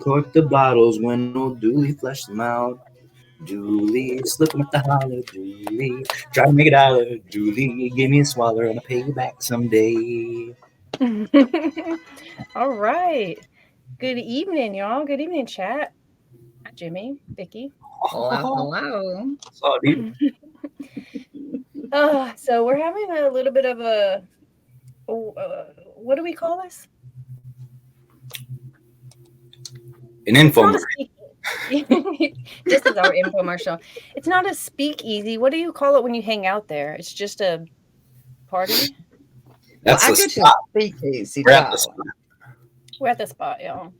Cork the bottles when old Dooley flushed them out. Dooley, slipping with the holler. Dooley, try to make a dollar. Dooley, give me a swaller and I'll pay you back someday. All right. Good evening, y'all. Good evening, chat. Hi, Jimmy, Vicky. Hello, hello. So, dude, So we're having a little bit of a what do we call this? an It's not infomercial. a this is our infomercial. It's not a speakeasy. What do you call it when you hang out there? It's just a party. That's I the go to spot. Speakeasy. We're at the spot. We're at the spot, y'all.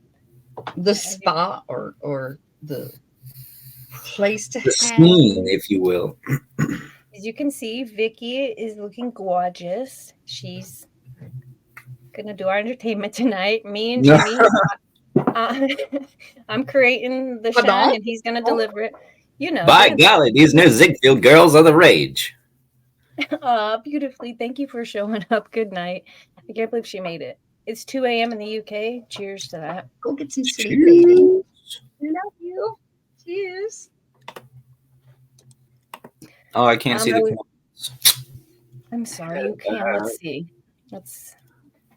The spot or the place to The hang. scene, if you will. As you can see, Vicky is looking gorgeous. She's gonna do our entertainment tonight. Me and Jimmy, I'm creating the shine, and he's gonna deliver it. You know, By golly, these new Ziegfeld girls are the rage. beautifully. Thank you for showing up. Good night. I can't believe she made it. It's 2 a.m. in the UK. Cheers to that. Go get some sleep, baby. Love you. Cheers. Oh, I can't see the comments. I'm sorry, you can't. Let's see.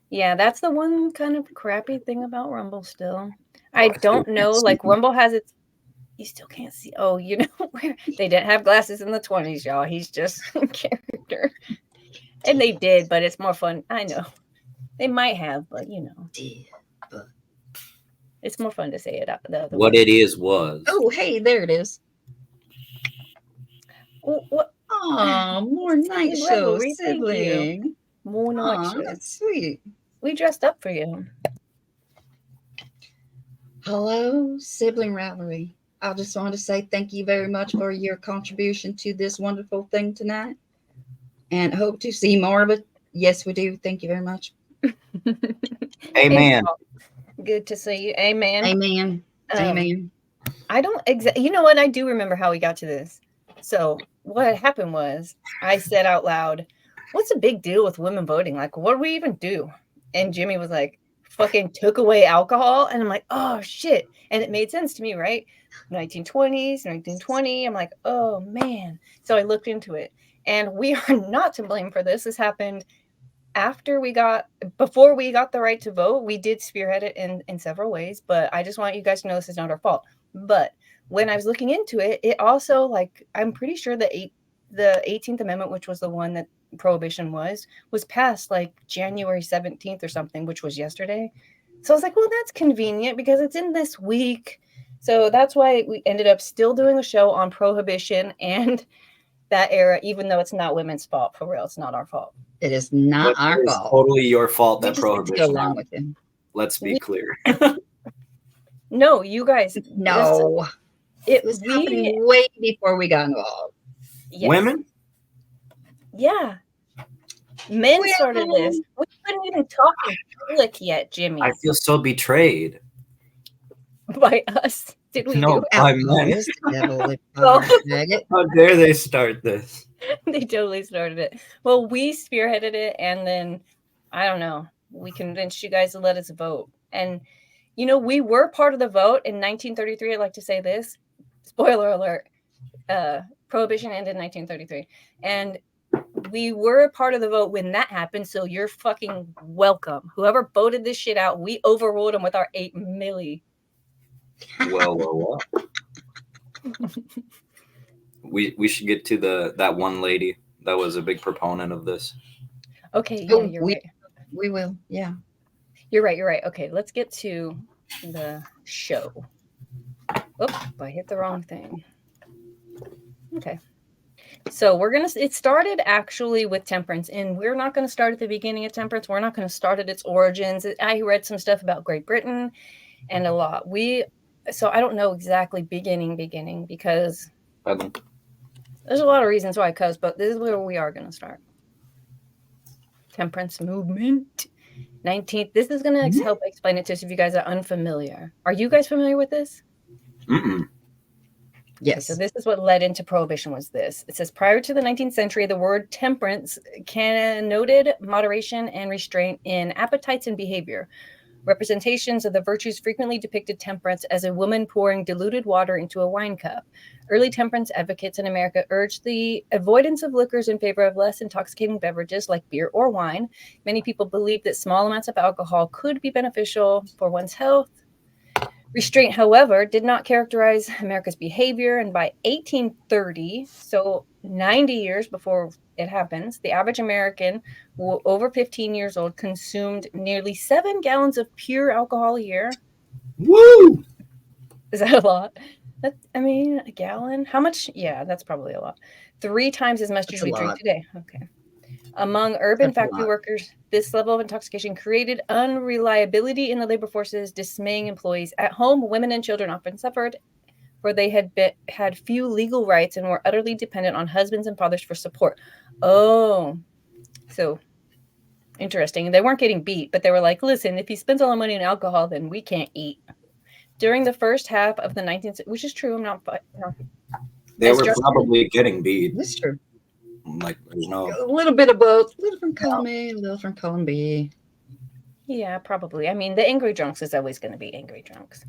Yeah, that's the one kind of crappy thing about Rumble still. I don't know, like Rumble has its, you still can't see. Oh, you know where they didn't have glasses in the 20s, y'all. He's just a character. And they did, but it's more fun. I know. They might have, but you know. It's more fun to say it out the other What way. it is was. Oh, hey, there it is. What? Oh, more night show, Thank sibling. you. More night show. That's sweet. We dressed up for you. Hello, sibling rivalry. I just want to say thank you very much for your contribution to this wonderful thing tonight, and hope to see more of it. Yes, we do. Thank you very much. Amen. Good to see you. Amen. Amen. Amen. I don't you know what? I do remember how we got to this. So what happened was I said out loud, what's the big deal with women voting? Like, what do we even do? And Jimmy was like, fucking took away alcohol. And I'm like, oh shit. And it made sense to me, right? 1920s, 1920. I'm like, oh man. So I looked into it. And we are not to blame for this. This happened before we got the right to vote. We did spearhead it in several ways, but I just want you guys to know this is not our fault. But when I was looking into it, it also, like, I'm pretty sure the 18th Amendment, which was the one that Prohibition was passed like January 17th or something, which was yesterday. So I was like, well, that's convenient because it's in this week. So that's why we ended up still doing a show on Prohibition and that era, even though it's not women's fault. For real, it's not our fault. It is not But our it is fault. totally your fault that We just get to Prohibition. go along with him. Let's be clear. No, you guys. No, it was happening way before we got involved. Yes. Women? Yeah. Men started this. We couldn't even talk in public yet, Jimmy. I feel so betrayed. By us. Did we No, do it? by men. How dare they start this? They totally started it. Well, we spearheaded it, and then, I don't know, we convinced you guys to let us vote. And, you know, we were part of the vote in 1933. I'd like to say this. Spoiler alert. Prohibition ended in 1933. And we were part of the vote when that happened, so you're fucking welcome. Whoever voted this shit out, we overruled them with our 8 milli. Well. We should get to that one lady that was a big proponent of this. Okay, yeah, you're right. We will, yeah. You're right. Okay, let's get to the show. Oh, I hit the wrong thing. Okay. So it started actually with temperance, and we're not going to start at the beginning of temperance. We're not going to start at its origins. I read some stuff about Great Britain and a lot. So I don't know exactly beginning because there's a lot of reasons why but this is where we are going to start. Temperance movement. 19th. This is going to help explain it to us if you guys are unfamiliar. Are you guys familiar with this? Mm-mm. Yes. Okay, so this is what led into Prohibition was this. It says, prior to the 19th century, the word temperance noted moderation and restraint in appetites and behavior. Representations of the virtues frequently depicted temperance as a woman pouring diluted water into a wine cup. Early temperance advocates in America urged the avoidance of liquors in favor of less intoxicating beverages like beer or wine. Many people believed that small amounts of alcohol could be beneficial for one's health. Restraint, however, did not characterize America's behavior, and by 1830, so 90 years before it happens, the average American over 15 years old consumed nearly 7 gallons of pure alcohol a year. Woo! Is that a lot? A gallon? How much? Yeah, that's probably a lot. 3 times as much as we drink today. Okay. Among urban factory workers, this level of intoxication created unreliability in the labor forces, dismaying employees. At home, women and children often suffered, for they had few legal rights and were utterly dependent on husbands and fathers for support. Oh, so interesting. They weren't getting beat, but they were like, listen, if he spends all the money on alcohol, then we can't eat. During the first half of the 19th, which is true, I'm not. No. They were probably getting beat. That's true. Like, there's no. A little bit of both. A little from column A, a little from column B. Yeah, probably. I mean, the angry drunks is always going to be angry drunks.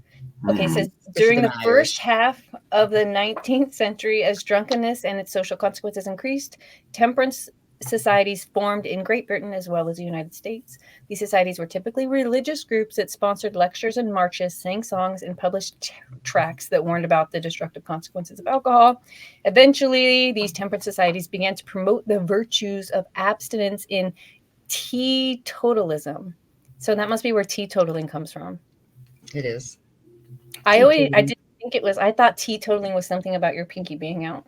Okay, so during the first half of the 19th century, as drunkenness and its social consequences increased, temperance societies formed in Great Britain as well as the United States. These societies were typically religious groups that sponsored lectures and marches, sang songs, and published tracts that warned about the destructive consequences of alcohol. Eventually, these temperance societies began to promote the virtues of abstinence in teetotalism. So that must be where teetotaling comes from. It is. I didn't think it was. I thought teetotaling was something about your pinky being out.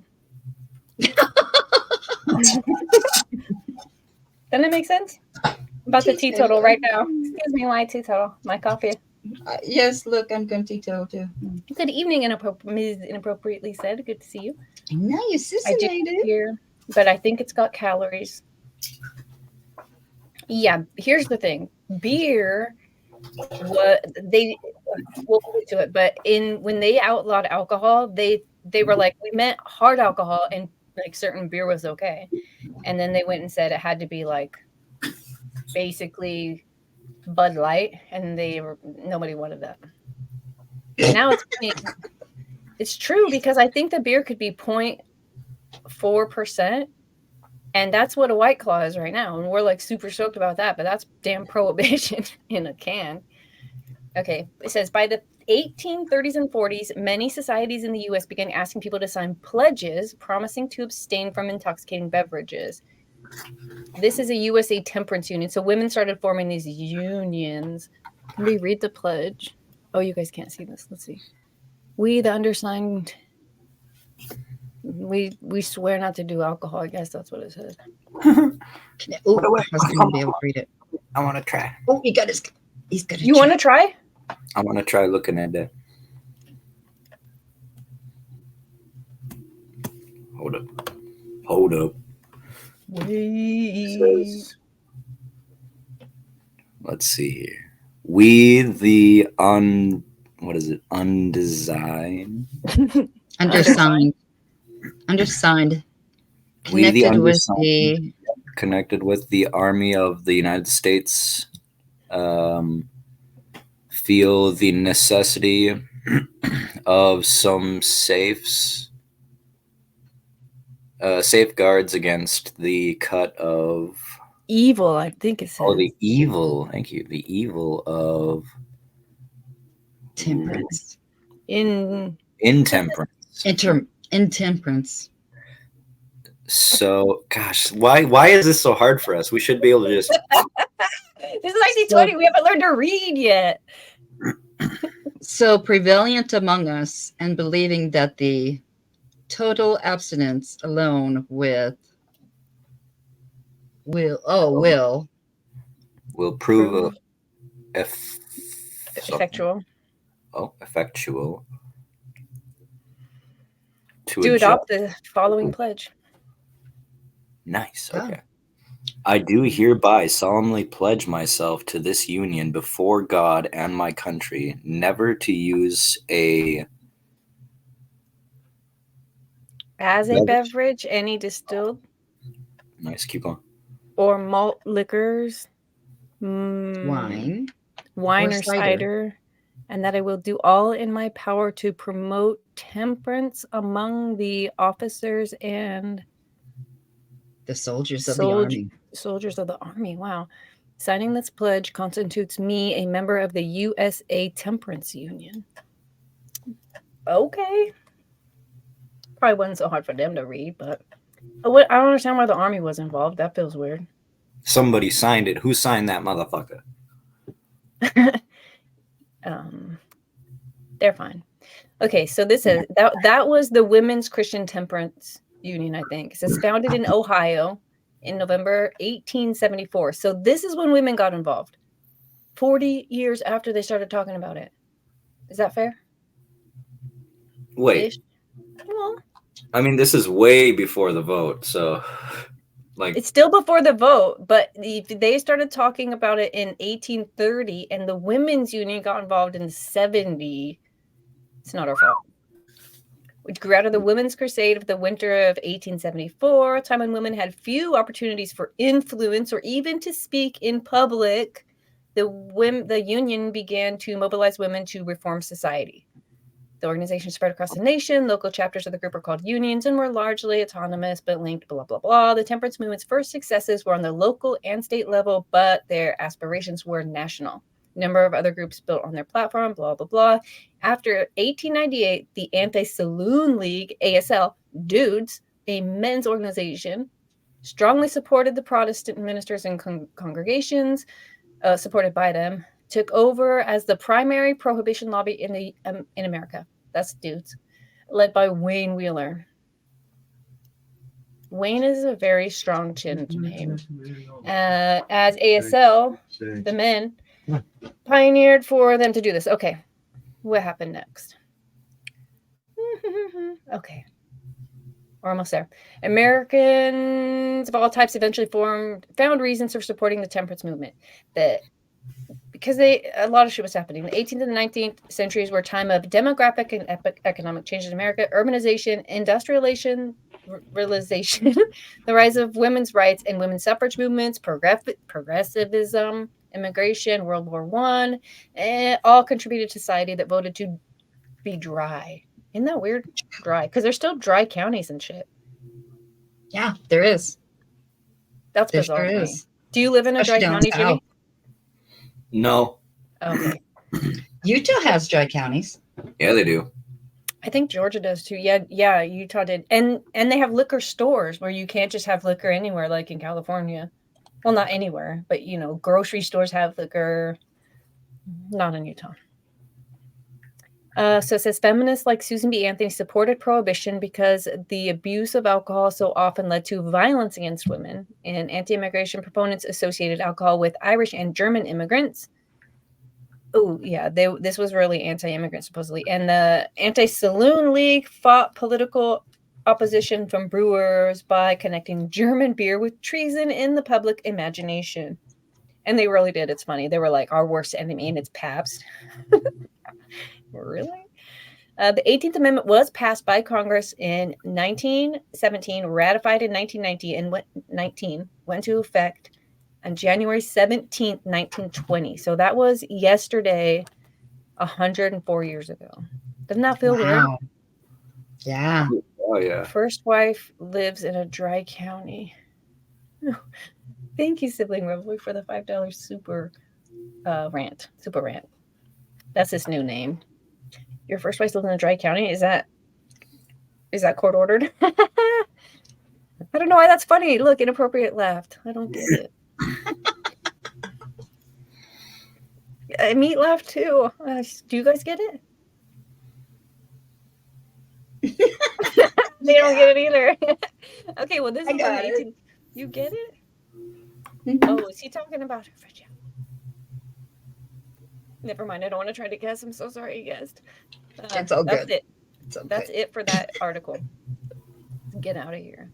Doesn't it make sense? About the teetotal right now. Excuse me, why teetotal? My coffee. Yes, look, I'm going to teetotal too. Good evening, inappropriately said. Good to see you. I know you sissimated. Here, but I think it's got calories. Yeah, here's the thing. Beer, we'll get to it, but when they outlawed alcohol, they were like, we meant hard alcohol, and like certain beer was okay. And then they went and said it had to be like basically Bud Light, and nobody wanted that. Now it's true, because I think the beer could be 0.4%, and that's what a White Claw is right now, and we're like super stoked about that, but that's damn prohibition in a can. Okay, it says by the 1830s and 40s, many societies in the U.S. began asking people to sign pledges promising to abstain from intoxicating beverages. This is a USA temperance union, so women started forming these unions. Can we read the pledge? Oh, you guys can't see this. Let's see. We, the undersigned, we swear not to do alcohol. I guess that's what it says. I was going to be able to read it. I want to try. Oh, he's got to You want to try? I want to try looking at that. Hold up. Says, let's see here. We the undesigned. Undersigned. We the undersigned. Connected with the Army of the United States. Feel the necessity of some safeguards against the cut of evil, I think it says. Oh, the evil. Thank you. The evil of temperance. Intemperance. Intemperance. So, gosh, why is this so hard for us? We should be able to just. This is 1920. We haven't learned to read yet. So prevalent among us, and believing that the total abstinence alone will prove effectual. Oh, effectual. To adopt the following pledge. Nice. Okay. I do hereby solemnly pledge myself to this union before God and my country, never to use as a beverage, any distilled. Nice, keep going. Or malt liquors. Wine. wine Or or cider. cider, and that I will do all in my power to promote temperance among the officers and The soldiers of the army. soldiers of the army. Wow. Signing this pledge constitutes me a member of the USA Temperance Union. Okay. Probably wasn't so hard for them to read, but I don't understand why the army was involved. That feels weird. Somebody signed it. Who signed that motherfucker? They're fine. Okay, so this is that was the Women's Christian Temperance Union, I think. It says founded in Ohio in November 1874. So this is when women got involved. 40 years after they started talking about it. Is that fair? Wait. Ish? Well, I mean, this is way before the vote, so like it's still before the vote, but they started talking about it in 1830, and the Women's Union got involved in 70. It's not our fault. Which grew out of the Women's Crusade of the winter of 1874, a time when women had few opportunities for influence or even to speak in public. The union began to mobilize women to reform society. The organization spread across the nation. Local chapters of the group are called unions and were largely autonomous but linked, blah, blah, blah. The temperance movement's first successes were on the local and state level, but their aspirations were national. A number of other groups built on their platform, blah, blah, blah. After 1898, the Anti-Saloon League, ASL, Dudes, a men's organization, strongly supported the Protestant ministers and congregations supported by them, took over as the primary prohibition lobby in America. That's Dudes, led by Wayne Wheeler. Wayne is a very strong chinned name. As ASL, the men pioneered for them to do this. Okay, what happened next? Okay, we're almost there. Americans of all types eventually found reasons for supporting the temperance movement. Because a lot of shit was happening. The 18th and the 19th centuries were a time of demographic and economic change in America, urbanization, industrialization, the rise of women's rights and women's suffrage movements, progressivism, immigration, World War I, all contributed to society that voted to be dry. Isn't that weird? Dry. Because there's still dry counties and shit. Yeah, there is. That's bizarre to me. Do you live in a dry county, Jimmy? No. Okay. Utah has dry counties. Yeah, they do. I think Georgia does too. Yeah, Utah did. And they have liquor stores where you can't just have liquor anywhere like in California. Well, not anywhere, but grocery stores have liquor. Not in Utah. So it says feminists like Susan B. Anthony supported prohibition because the abuse of alcohol so often led to violence against women, and anti-immigration proponents associated alcohol with Irish and German immigrants. Oh, yeah, this was really anti-immigrant, supposedly. And the Anti-Saloon League fought political opposition from brewers by connecting German beer with treason in the public imagination. And they really did. It's funny. They were like, our worst enemy, and it's Pabst. Really? The 18th Amendment was passed by Congress in 1917, ratified in 1990, and went into effect on January 17th, 1920. So that was yesterday, 104 years ago. Doesn't that feel weird? Yeah. Oh, yeah. First wife lives in a dry county. Thank you, Sibling Revelry, for the $5 super rant. Super rant. That's his new name. Your first wife lives in a dry county? Is that court ordered? I don't know why that's funny. Look, inappropriate laughed. I don't get it. Meat laughed too. Do you guys get it? They don't get it either. Okay, well, this is 18. You get it? Mm-hmm. Oh, is he talking about her? Never mind. I don't want to try to guess. I'm so sorry, you guessed. It's all that's good. It. That's it for that article. Get out of here.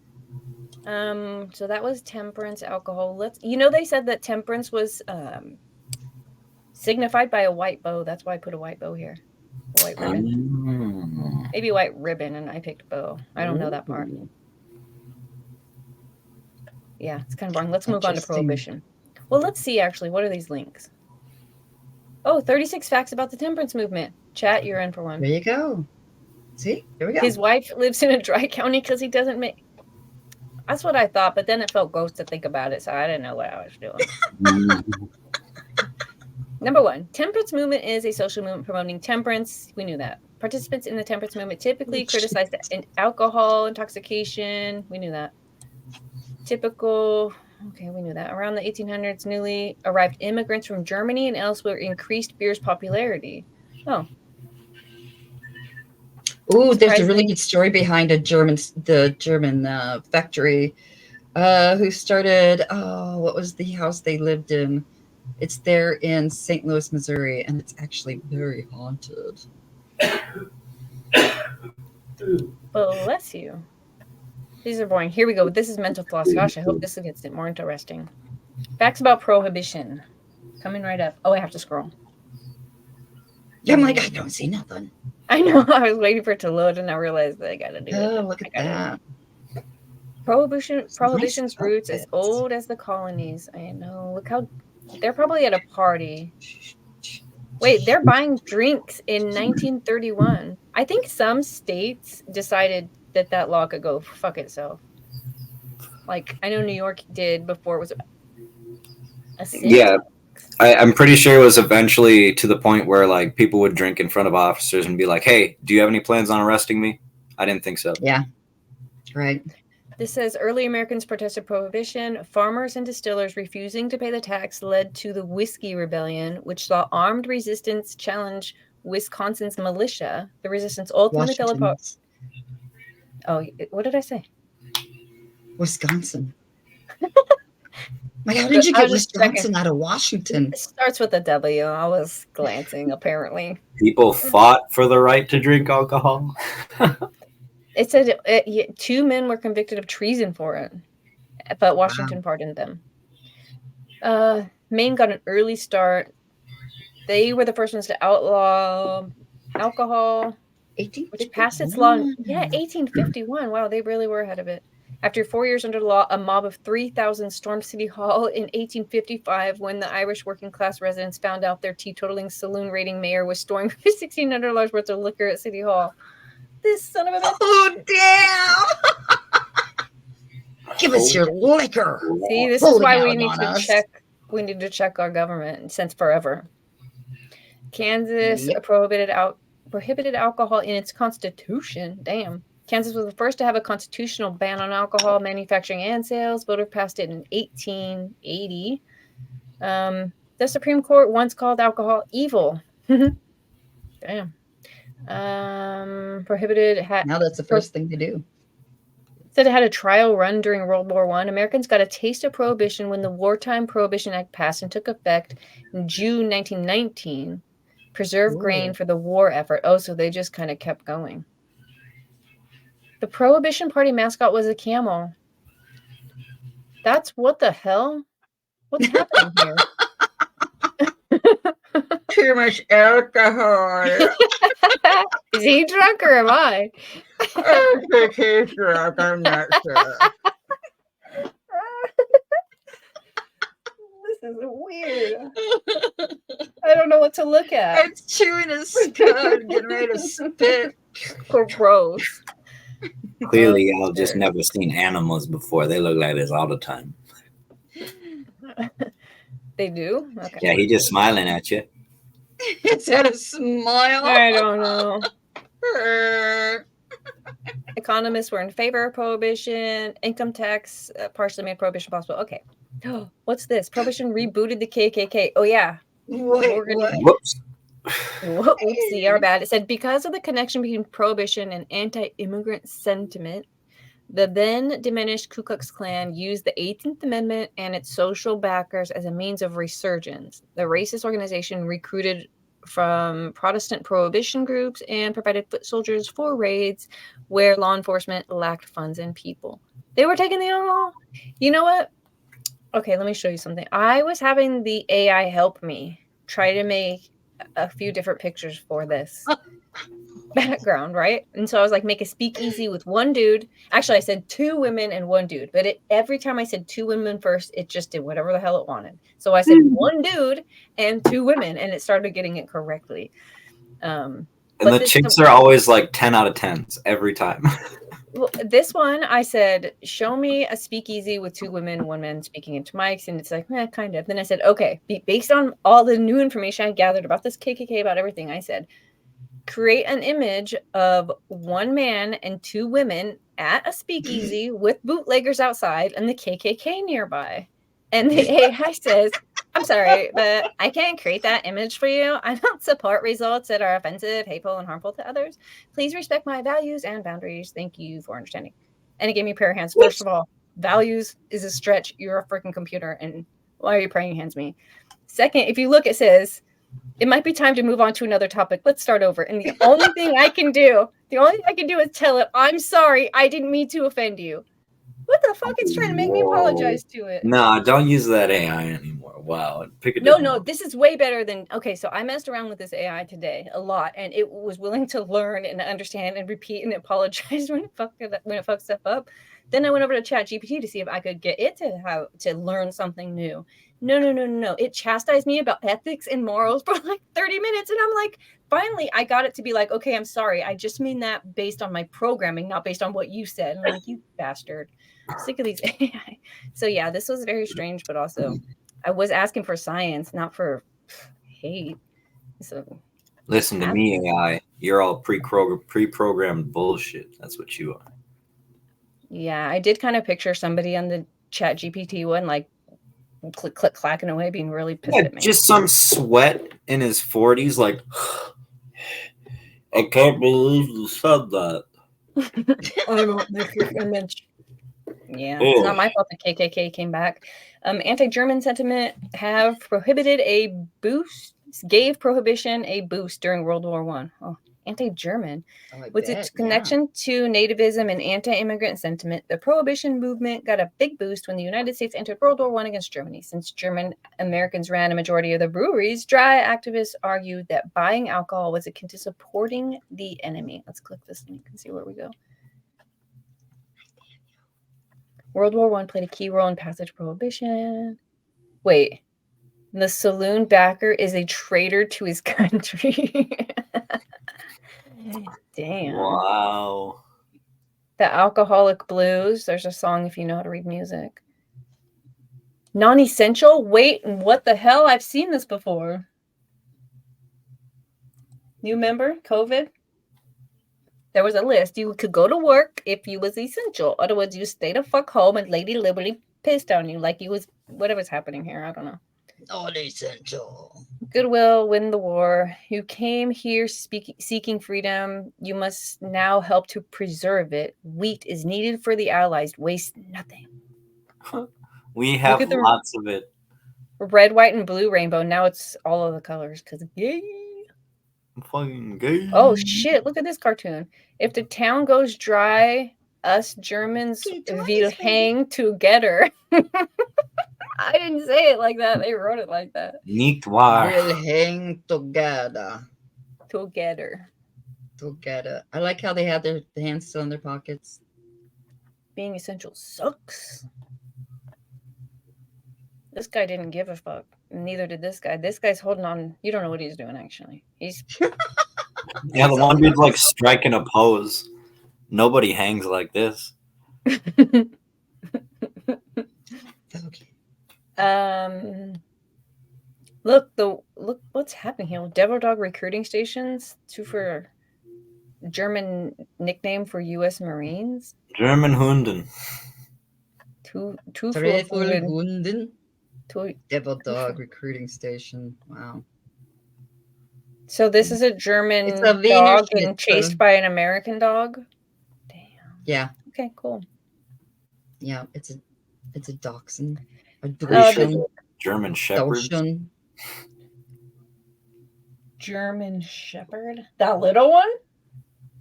So that was temperance, alcohol. They said that temperance was signified by a white bow. That's why I put a white bow here. A white ribbon. Maybe white ribbon, and I picked bow. I don't know that part. Yeah, it's kind of boring. Let's move on to prohibition. Well, let's see, actually. What are these links? Oh, 36 facts about the temperance movement. Chat, you're in for one. There you go. See, here we go. His wife lives in a dry county because he doesn't make. That's what I thought, but then it felt gross to think about it, so I didn't know what I was doing. Number 1, temperance movement is a social movement promoting temperance. We knew that. Participants in the temperance movement typically criticize alcohol intoxication. We knew that. Typical. Okay, we knew that. Around the 1800s, newly arrived immigrants from Germany and elsewhere increased beer's popularity. Oh. Ooh, there's a really good story behind the German factory who started, what was the house they lived in? It's there in St. Louis, Missouri, and it's actually very haunted. Bless you. These are boring. Here we go. This is mental floss. Gosh, I hope this gets it more interesting. Facts about prohibition. Coming right up. Oh, I have to scroll. Yeah, I'm like, I don't see nothing. I know. I was waiting for it to load, and I realized that I got to do it. Oh, look at that. Prohibition's nice roots as old as the colonies. I know. Look how they're probably at a party. Wait, they're buying drinks in 1931. I think some states decided that law could go fuck itself. Like, I know New York did before it was a sin. Yeah, I'm pretty sure it was eventually to the point where like people would drink in front of officers and be like, "Hey, do you have any plans on arresting me?" I didn't think so. Yeah, right. This says early Americans protested prohibition. Farmers and distillers refusing to pay the tax led to the Whiskey Rebellion, which saw armed resistance challenge Wisconsin's militia. The resistance ultimately fell apart. Oh, what did I say? Wisconsin. Like, how did you get Wisconsin out of Washington? It starts with a W. I was glancing, apparently. People fought for the right to drink alcohol. It said 2 men were convicted of treason for it, but Washington pardoned them. Maine got an early start. They were the first ones to outlaw alcohol, which passed its law. Yeah, 1851. Wow, they really were ahead of it. After 4 years under law, a mob of 3,000 stormed City Hall in 1855 when the Irish working class residents found out their teetotaling saloon raiding mayor was storing $1,600 worth of liquor at City Hall. This son of a bitch. Oh, damn! Give us your liquor. See, this is why we need to check. We need to check our government since forever. Kansas prohibited alcohol in its constitution. Damn. Kansas was the first to have a constitutional ban on alcohol manufacturing and sales. Voters passed it in 1880. The Supreme Court once called alcohol evil. Damn. Prohibited. Now that's the first thing to do. Said it had a trial run during World War I. Americans got a taste of prohibition when the Wartime Prohibition Act passed and took effect in June 1919. Preserved grain for the war effort. Oh, so they just kind of kept going. The Prohibition Party mascot was a camel. That's what the hell? What's happening here? Too much alcohol. Is he drunk or am I? I think he's drunk. I'm not sure. This is weird. I don't know what to look at. I'm chewing his cud, getting ready to spit. Gross. Clearly, y'all just never seen animals before. They look like this all the time. They do? Okay. Yeah, he just smiling at you. It's had a smile. I don't know. Economists were in favor of prohibition. Income tax partially made prohibition possible. Okay. What's this? Prohibition rebooted the KKK. Oh, yeah. Whoops. Oopsie, our bad. It said, because of the connection between prohibition and anti-immigrant sentiment, the then diminished Ku Klux Klan used the 18th Amendment and its social backers as a means of resurgence. The racist organization recruited from Protestant prohibition groups and provided foot soldiers for raids where law enforcement lacked funds and people. They were taking the alcohol. You know what? Okay, let me show you something. I was having the AI help me try to make a few different pictures for this. background, right? And so I was like, make a speakeasy with one dude. Actually, I said 2 women and 1 dude, but every time I said 2 women first, it just did whatever the hell it wanted. So I said 1 dude and 2 women, and it started getting it correctly. And the chicks are always like 10 out of 10s every time. Well, this one, I said, show me a speakeasy with 2 women, 1 man speaking into mics. And it's like, kind of. Then I said, okay, based on all the new information I gathered about this KKK, about everything, I said, create an image of 1 man and 2 women at a speakeasy with bootleggers outside and the KKK nearby. And the AI says, I'm sorry, but I can't create that image for you. I don't support results that are offensive, hateful, and harmful to others. Please respect my values and boundaries. Thank you for understanding. And it gave me prayer hands. First of all, values is a stretch. You're a freaking computer. And why are you praying hands me? Second, if you look, it says, it might be time to move on to another topic. Let's start over. And the only thing I can do is tell it, I'm sorry. I didn't mean to offend you. What the fuck? It's trying to make me apologize to it. No, don't use that AI anymore. Wow. Pick a No, this is way better than, okay, so I messed around with this AI today a lot, and it was willing to learn and understand and repeat and apologize when it fucks stuff up. Then I went over to ChatGPT to see if I could get it to learn something new. No. It chastised me about ethics and morals for like 30 minutes, and I'm like, finally, I got it to be like, okay, I'm sorry. I just mean that based on my programming, not based on what you said. And I'm like, you bastard. I'm sick of these AI. So yeah, this was very strange, but also I was asking for science, not for hate. So listen to me, AI. You're all pre-programmed bullshit. That's what you are. Yeah, I did kind of picture somebody on the ChatGPT one, like click clacking away, being really pissed at me. Just some sweat in his 40s, like, I can't believe you said that. Yeah, it's not my fault the KKK came back. Anti-German sentiment gave prohibition a boost during World War I. Oh, anti-German. With its connection to nativism and anti-immigrant sentiment, the prohibition movement got a big boost when the United States entered World War I against Germany. Since German Americans ran a majority of the breweries, dry activists argued that buying alcohol was akin to supporting the enemy. Let's click this link and see where we go. World War I played a key role in passage prohibition. Wait, the saloon backer is a traitor to his country. Damn. Wow. The Alcoholic Blues. There's a song if you know how to read music. Non-essential? Wait, what the hell? I've seen this before. You remember COVID? There was a list. You could go to work if you was essential. Otherwise, you stay the fuck home and Lady Liberty pissed on you like you was whatever's happening here. I don't know. Not essential. Goodwill, win the war. You came here seeking freedom. You must now help to preserve it. Wheat is needed for the Allies. Waste nothing. We have lots of it. Red, white, and blue rainbow. Now it's all of the colors because yay. I'm fucking gay. Oh shit! Look at this cartoon. If the town goes dry, us Germans will hang together. I didn't say it like that. They wrote it like that. Nicht wahr. We'll hang together. Together. I like how they have their hands still in their pockets. Being essential sucks. This guy didn't give a fuck. Neither did this guy. This guy's holding on. You don't know what he's doing, actually. He's yeah, the one dude's like striking a pose. Nobody hangs like this. Okay. Look what's happening here. Devil Dog recruiting stations. 2 for German nickname for U.S. Marines. German Hunden. 2 for Hunden. Devil Dog recruiting station. Wow. So this is a German dog getting chased by an American dog. Damn. Yeah. Okay. Cool. Yeah, it's a dachshund. German Shepherd. German Shepherd. That little one?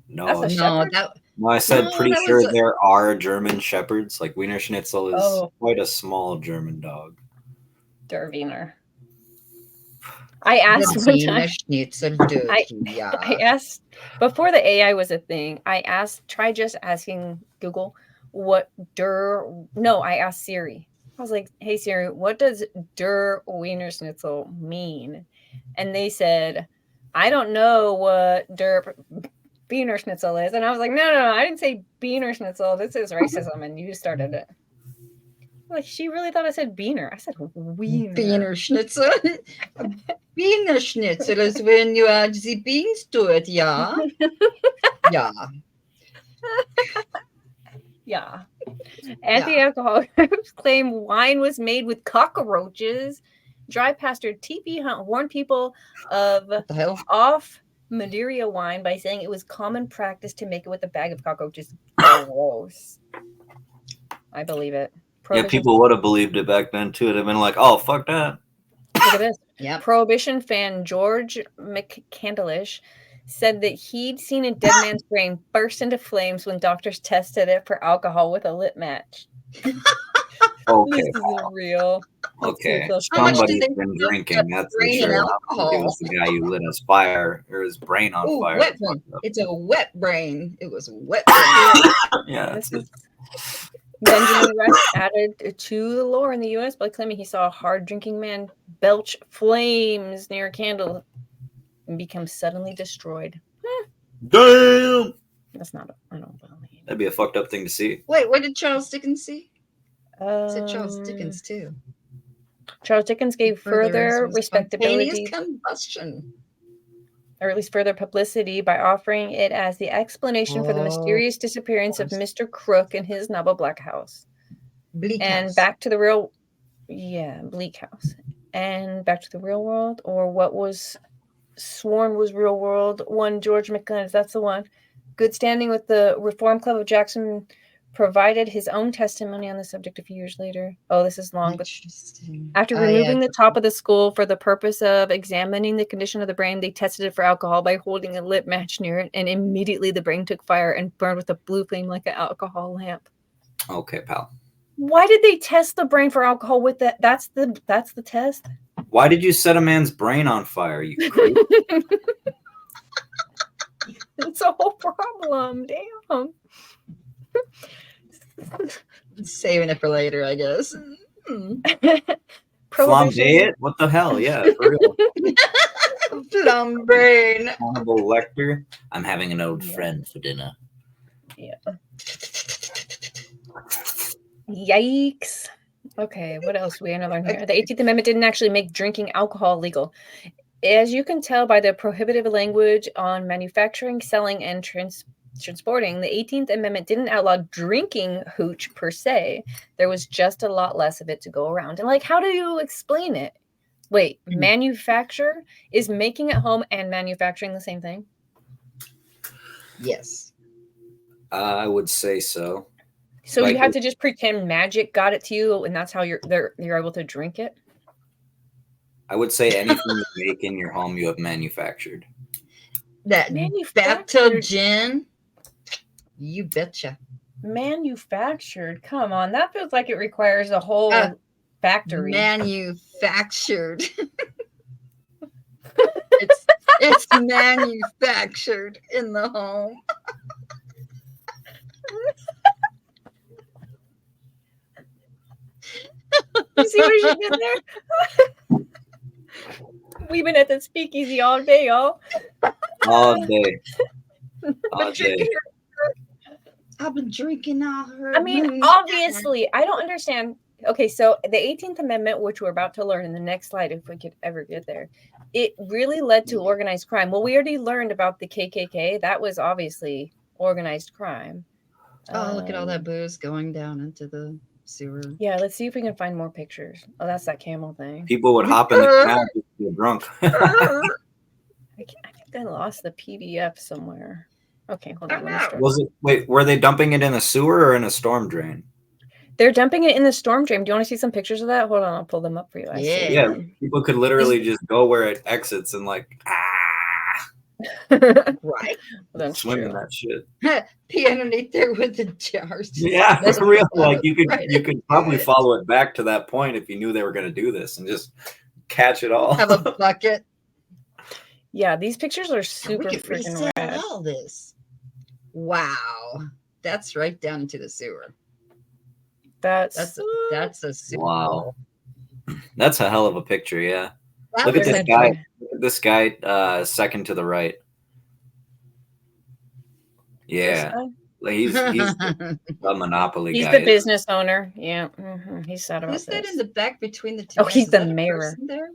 No, that's a shepherd? No, I said pretty sure there are German Shepherds. Like Wiener Schnitzel is quite a small German dog. Der Wiener. I asked one Wiener time. Schnitzel I dirty, yeah. asked before the AI was a thing. Try just asking Google what No, I asked Siri. I was like, "Hey Siri, what does der Wiener Schnitzel mean?" And they said, "I don't know what der Wiener Schnitzel is." And I was like, "No, I didn't say Wiener Schnitzel. This is racism, and you started it." Like, she really thought I said Beaner. I said Wiener. Wiener Schnitzel. Wiener Schnitzel is when you add the beans to it, yeah? Yeah. Yeah. Anti-alcohol groups claim wine was made with cockroaches. Dry pastor T.P. Hunt warned people of What the hell? off Madeira wine by saying it was common practice to make it with a bag of cockroaches. Gross. I believe it. Yeah, people would have believed it back then too. They'd have been like, "Oh, fuck that." Look at this. Yep. Prohibition fan George McCandlish said that he'd seen a dead man's brain burst into flames when doctors tested it for alcohol with a lit match. Okay. This is real. Okay. How much Somebody's did they been put drinking, that's for brain in sure. alcohol? It was the guy who lit his fire or his brain on Ooh, fire. wet brain. It's a wet brain. It was a wet brain. Yeah, that's it. Benjamin Rush added to the lore in the U.S. by claiming he saw a hard drinking man belch flames near a candle and become suddenly destroyed. Damn. That's not. I don't believe. That'd be a fucked up thing to see. Wait, what did Charles Dickens see? Said Charles Um, Dickens too. Charles Dickens gave further respectability, Spontaneous combustion. or at least further publicity, by offering it as the explanation for the mysterious disappearance of Mr. Crook and his Nubba Black House. Bleak And House. back to the real, Bleak House. And back to the real world, or what was sworn was real world. One George McGuinness, that's the one. Good standing with the Reform Club of Jackson, provided his own testimony on the subject a few years later. Oh, this is long, but Interesting. after removing the top of the skull for the purpose of examining the condition of the brain, they tested it for alcohol by holding a lit match near it, and immediately the brain took fire and burned with a blue flame like an alcohol lamp. Okay, pal. Why did they test the brain for alcohol with that? That's the test. Why did you set a man's brain on fire, you creep? It's a whole problem. Damn. Saving it for later, I guess. Flambe it? What the hell? Yeah, for real. Flambrain. Hannibal Lecter. I'm having an old friend for dinner. Yeah. Yikes. Okay, what else we gonna learn here? The 18th Amendment didn't actually make drinking alcohol legal. As you can tell by the prohibitive language on manufacturing, selling, and transporting, the 18th Amendment didn't outlaw drinking hooch per se. There was just a lot less of it to go around. And like, how do you explain it? Wait, manufacture? Is making at home and manufacturing the same thing? Yes. I would say so. So Like, you have to just pretend magic got it to you, and that's how you're able to drink it? I would say anything you make in your home, you have manufactured. That bathtub gin. You betcha. Manufactured? Come on, that feels like it requires a whole factory. Manufactured. it's manufactured in the home. You see what she did there? We've been at the speakeasy all day, y'all. All day. All day. I've been drinking all her. I mean, obviously, I don't understand. Okay, so the 18th Amendment, which we're about to learn in the next slide, if we could ever get there, it really led to organized crime. Well, we already learned about the KKK. That was obviously organized crime. Oh, look at all that booze going down into the sewer. Yeah, let's see if we can find more pictures. Oh, that's that camel thing. People would hop in the canal to get drunk. I think I lost the PDF somewhere. Okay, hold on. Were they dumping it in a sewer or in a storm drain? They're dumping it in the storm drain. Do you want to see some pictures of that? Hold on, I'll pull them up for you. Yeah. People could literally just go where it exits and like, right. Well, swim in that shit. Pee underneath there with the jars. Yeah, for real. Like you could probably follow it back to that point if you knew they were going to do this and just catch it all. Have a bucket. Yeah, these pictures are We super could freaking resell rad. all this. Wow. That's right down into the sewer. That's That's a super Wow. cool. That's a hell of a picture, yeah. That Look at was this a- guy. Look at this guy second to the right. this Yeah. guy. Like he's the Monopoly He's guy. the business owner. Yeah, he's sad about Who's that this. in the back between the two? Oh, guys? he's Is the that a mayor. person there?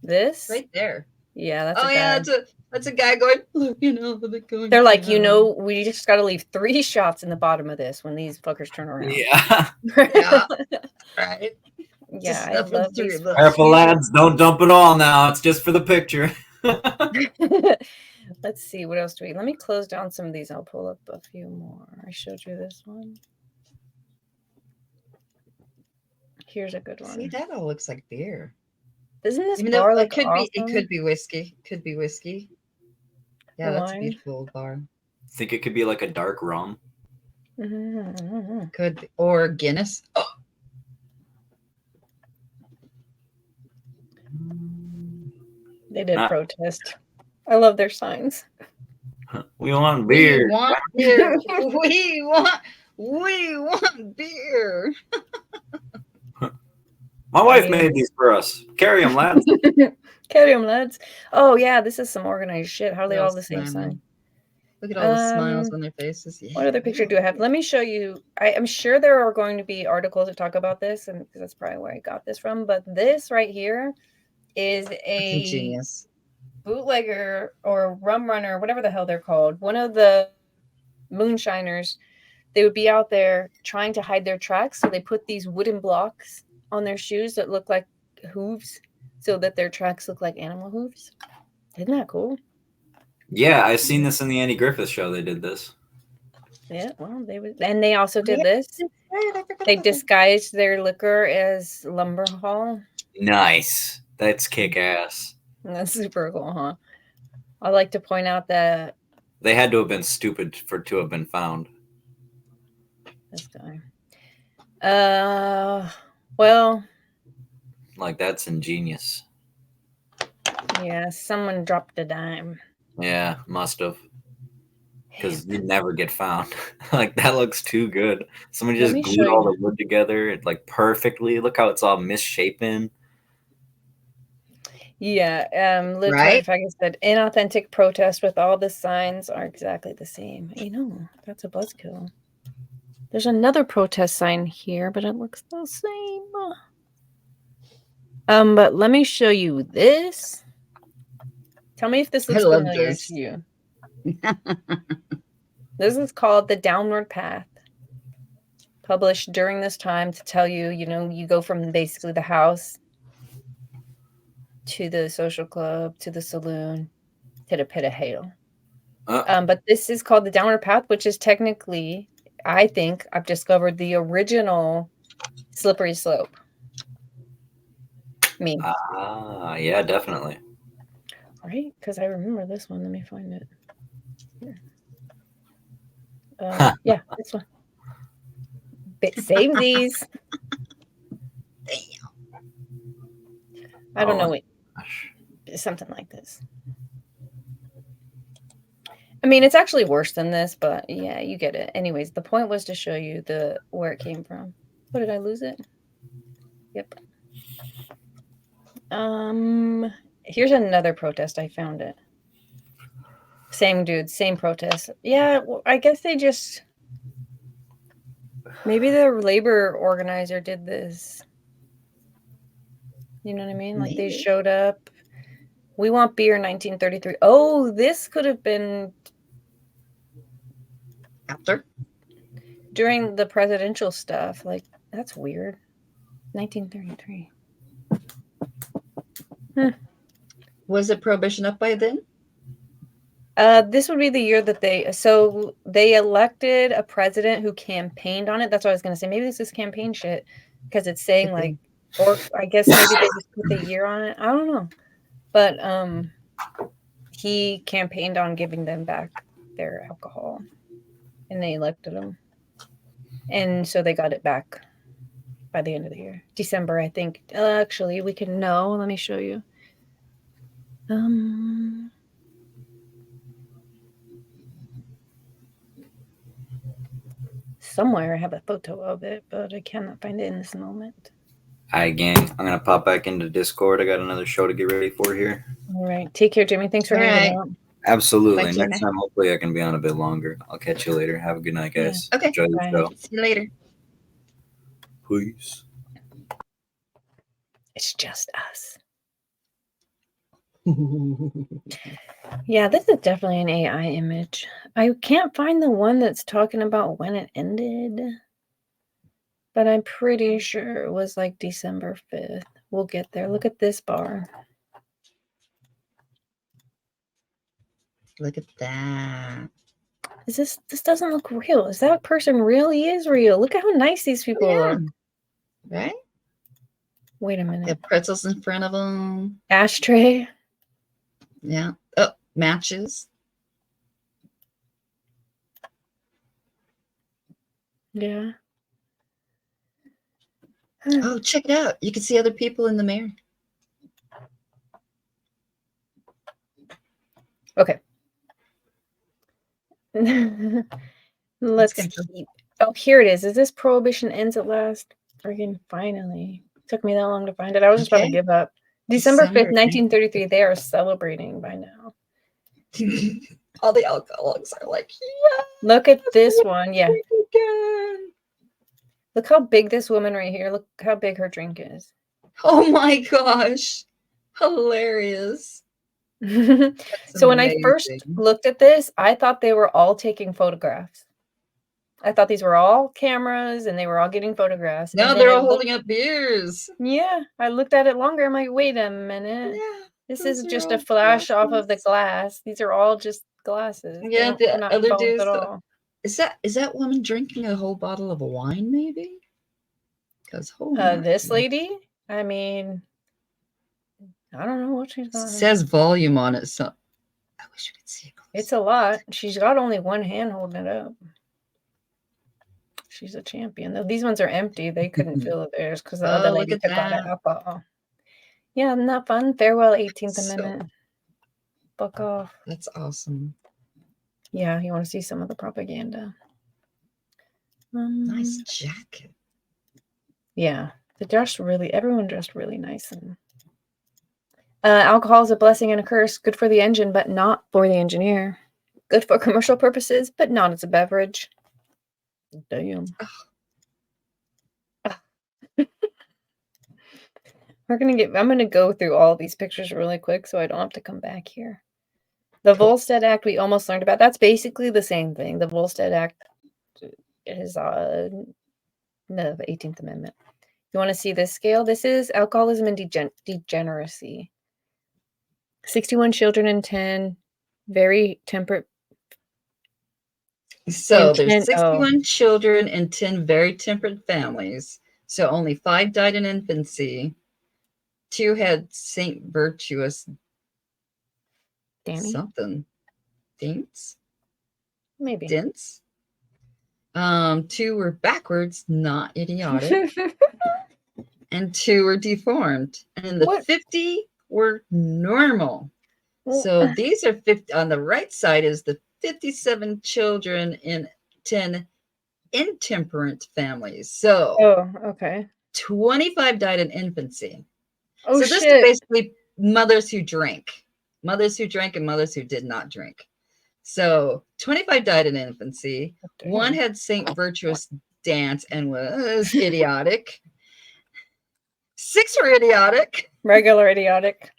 This? Right there. Yeah, that's Oh a yeah, guy. that's a guy going. Looking over the going. They're like, we just got to leave 3 shots in the bottom of this when these fuckers turn around. Yeah. Yeah. Right. Yeah, I Stuff in love the these. sewer. Careful, lads. Don't dump it all now. It's just for the picture. Let's see, what else do we? Let me close down some of these. I'll pull up a few more. I showed you this one. Here's a good one. See, that all looks like beer. Isn't this Even though bar it like could awesome? be, it could be whiskey. Could be whiskey. Yeah, that's a Wine. beautiful bar. Think it could be like a dark rum. Could be, or Guinness. Oh. They did protest. I love their signs. We want beer. We want beer. we want beer. My wife made these for us. Carry them, lads. Carry them, lads. Oh yeah, this is some organized shit. How are they all the same sign? Look at all the smiles on their faces. Yeah. What other picture do I have? Let me show you. I'm sure there are going to be articles that talk about this, and that's probably where I got this from. But this right here is a genius bootlegger or rum runner, whatever the hell they're called. One of the moonshiners. They would be out there trying to hide their tracks, so they put these wooden blocks on their shoes that look like hooves, so that their tracks look like animal hooves. Isn't that cool? Yeah, I've seen this in the Andy Griffith show. They did this. Yeah, well, and they also did this. They disguised their liquor as lumber haul. Nice. That's kick-ass. That's super cool, huh? I like to point out that they had to have been stupid to have been found. This guy. Well, like that's ingenious. Yeah, someone dropped a dime. Yeah, must have. Because you never get found. Like that looks too good. Someone just glued all the wood together, like perfectly. Look how it's all misshapen. Yeah, right. Like I said, inauthentic protests with all the signs are exactly the same. You know, that's a buzzkill. There's another protest sign here, but it looks the same. But let me show you this. Tell me if this looks familiar to you. This is called The Downward Path. Published during this time to tell you, you know, you go from basically the house to the social club, to the saloon, to the pit of hell. But this is called The Downward Path, which is technically, I think, I've discovered the original Slippery Slope. Me. Yeah, definitely. Right? Because I remember this one. Let me find it. Yeah, this one. Save these. I don't know. Something like this. I mean, it's actually worse than this, but yeah, you get it. Anyways, the point was to show you where it came from. What, did I lose it? Yep. Here's another protest. I found it. Same dude, same protest. Yeah, well, I guess they just maybe the labor organizer did this. You know what I mean? Like they showed up. We want beer 1933. Oh, this could have been after during the presidential stuff. Like that's weird. 1933. Was it Prohibition up by then? This would be the year that they elected a president who campaigned on it. That's what I was going to say. Maybe this is campaign shit because it's saying like, or I guess maybe they just put the year on it. I don't know. But he campaigned on giving them back their alcohol and they elected him. And so they got it back by the end of the year. December, I think. Actually, we can know. Let me show you. somewhere I have a photo of it, but I cannot find it in this moment. All right, gang. I'm gonna pop back into Discord. I got another show to get ready for here. All right. Take care, Jimmy. Thanks for All hanging right. out. Absolutely. Bye, Next Gina. time, hopefully, I can be on a bit longer. I'll catch you later. Have a good night, guys. Okay. Enjoy the Bye. show. See you later. Peace. It's just us. Yeah, this is definitely an AI image. I can't find the one that's talking about when it ended, but I'm pretty sure it was like December 5th. We'll get there. Look at this bar. Look at that. This doesn't look real. Is that person really is real? Look at how nice these people look. Right? Wait a They minute. have pretzels in front of them. Ashtray. Yeah. Oh, matches. Yeah. Oh, check it out. You can see other people in the mirror. Okay. Let's good. keep. Oh, here it is. Is this Prohibition ends at last? Friggin' finally. Took me that long to find it. I was just about to Okay. give up. December 5th, December 1933. They are celebrating by now. All the alcoholics are like, yeah. Look at this one. Yeah. Again. Look how big this woman right here. Look how big her drink is. Oh my gosh. Hilarious. So when I first looked at this, I thought they were all taking photographs. I thought these were all cameras and they were all getting photographs. No, they're all holding up beers. Yeah, I looked at it longer. I'm like, wait a minute. Yeah, this is just a flash off of the glass. These are all just glasses. Yeah, they're the not other phones dudes. at all. Is that woman drinking a whole bottle of wine? Maybe. Because This lady. I mean, I don't know what she's got. It says volume on it, so I wish you could see it. It's a lot. She's got only one hand holding it up. She's a champion. Though these ones are empty. They couldn't fill theirs because the other lady took all the alcohol. Yeah, isn't that fun? Farewell, 18th Amendment. Fuck off. That's awesome. Yeah, you want to see some of the propaganda. Nice jacket. Yeah, everyone dressed really nice. And alcohol is a blessing and a curse. Good for the engine, but not for the engineer. Good for commercial purposes, but not as a beverage. Damn. I'm gonna go through all these pictures really quick so I don't have to come back here. The Volstead Act we almost learned about. That's basically the same thing. The Volstead Act is the 18th Amendment. You want to see this scale? This is alcoholism and degeneracy. 61 children and 10 very temperate. So there's 61 children and 10 very temperate families. So only 5 died in infancy. 2 had Saint Virtuous something. Dints? Maybe. Dints? 2 were backwards, not idiotic. And 2 were deformed. And the 50 were normal. So these are 50. On the right side is the 57 children in 10 intemperate families. So, okay. 25 died in infancy. Oh, so this is basically mothers who drank and mothers who did not drink. So 25 died in infancy. 1 had Saint Virtuous dance and was idiotic. 6 were idiotic. Regular idiotic.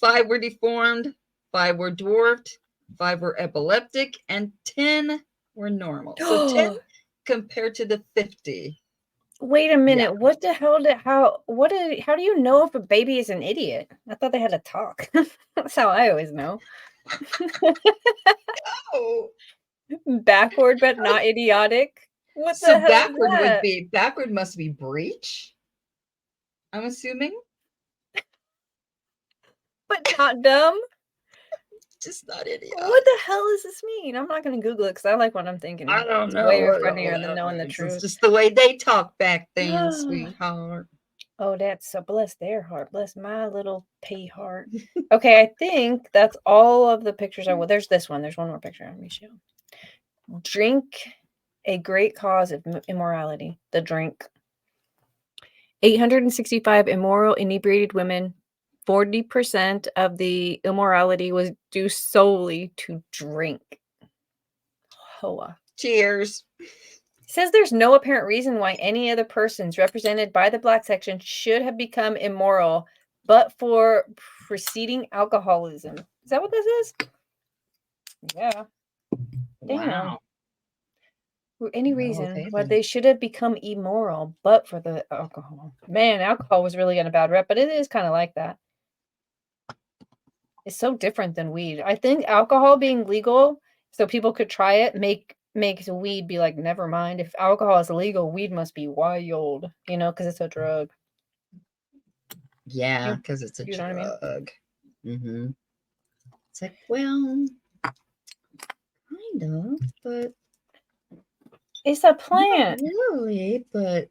5 were deformed. 5 were dwarfed. 5 were epileptic, and 10 were normal. So 10 compared to the 50. Wait a minute. Yeah. What the hell how do you know if a baby is an idiot? I thought they had to talk. That's how I always know. Backward but not idiotic. What the hell backward must be breech. I'm assuming. But not dumb. Just not idiot. What the hell does this mean? I'm not going to Google it because I like what I'm thinking. I don't know. Way funnier than knowing the truth. It's just the way they talk back then, sweetheart. Oh, that's so bless their heart. Bless my little pea heart. Okay, I think that's all of the pictures. There's this one. There's one more picture. Let me show. Drink a great cause of immorality, the drink. 865 immoral inebriated women. 40% of the immorality was due solely to drink. Hoa. Cheers. Says there's no apparent reason why any other persons represented by the black section should have become immoral, but for preceding alcoholism. Is that what this is? Yeah. Damn. Wow. For any Well, reason okay, why then. they should have become immoral, but for the alcohol. Man, alcohol was really getting a bad rep, but it is kind of like that. It's so different than weed. I think alcohol being legal so people could try it makes weed be like, never mind. If alcohol is illegal, weed must be wild, because it's a drug. Yeah, because it's a You know what I mean? drug. Mm-hmm. It's like, well, kind of, but It's a not plant. really. But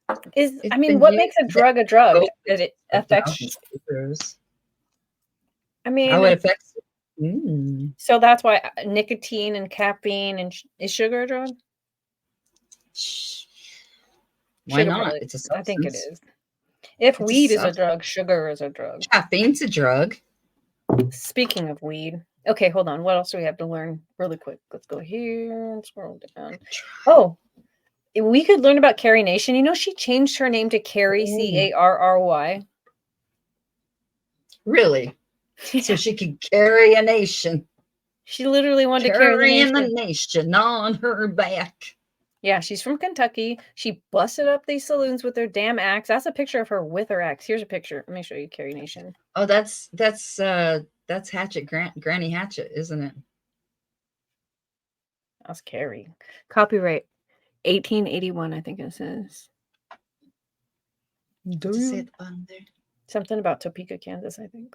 What been makes a used drug a drug? both That it for affects. thousands of years. I How mean, it affects. Mm. so that's why nicotine and caffeine and is sugar a drug? Why Sugar not? probably. It's a I think it substance. is. If It's a weed is a substance. drug, sugar is a drug. Caffeine's a drug. Speaking of weed, okay, hold on. What else do we have to learn really quick? Let's go here and scroll down. Oh, we could learn about Carrie Nation. She changed her name to Carrie, Carry. Really? So she could carry a nation. She literally wanted to carry Carrying the the nation. nation on her back. Yeah, she's from Kentucky. She busted up these saloons with her damn axe. That's a picture of her with her axe. Here's a picture. Let me show you Carrie Nation. Oh, that's Hatchet, Granny Hatchet, isn't it? That's Carrie. Copyright 1881, I think it says. Does it say at the bottom there? Something about Topeka, Kansas, I think.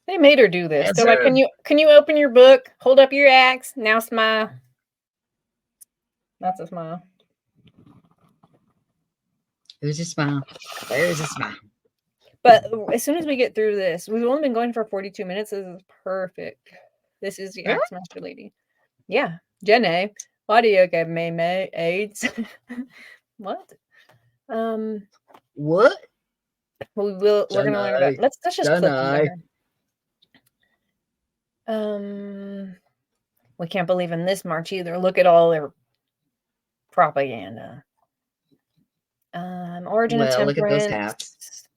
They made her do this. Yes, They're like, can you open your book? Hold up your axe. Now smile. That's a smile. There's a smile. There's a smile. But as soon as we get through this, we've only been going for 42 minutes. This is perfect. This is the Axe Master Lady. Yeah. Jenny, why do you give me AIDS? What? What? We're gonna learn about. Let's just click there. We can't believe in this march either. Look at all their propaganda. Origin of temperance. Look at those hats.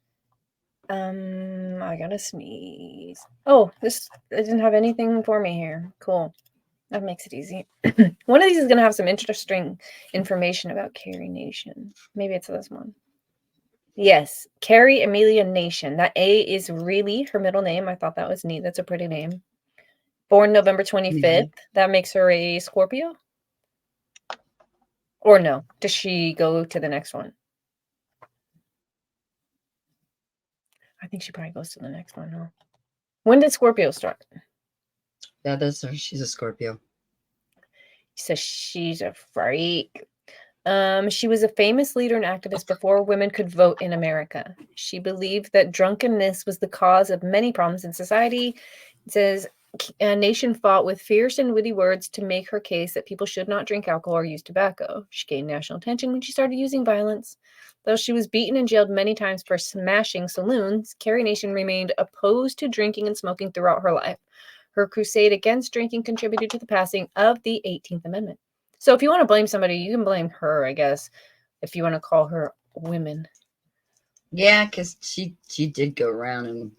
I gotta sneeze. Oh, it didn't have anything for me here. Cool. That makes it easy. One of these is gonna have some interesting information about Carrie Nation. Maybe it's this one. Yes, Carrie Amelia Nation. That A is really her middle name. I thought that was neat. That's a pretty name. Born November 25th. Mm-hmm. That makes her a Scorpio? Or no? Does she go to the next one? I think she probably goes to the next one, huh? When did Scorpio start? Yeah, that's her. She's a Scorpio. He says she's a freak. She was a famous leader and activist before women could vote in America. She believed that drunkenness was the cause of many problems in society. It says a nation fought with fierce and witty words to make her case that people should not drink alcohol or use tobacco. She gained national attention when she started using violence. Though she was beaten and jailed many times for smashing saloons, Carrie Nation remained opposed to drinking and smoking throughout her life. Her crusade against drinking contributed to the passing of the 18th Amendment. So if you want to blame somebody, you can blame her, I guess, if you want to call her women. Yeah, because she did go around, and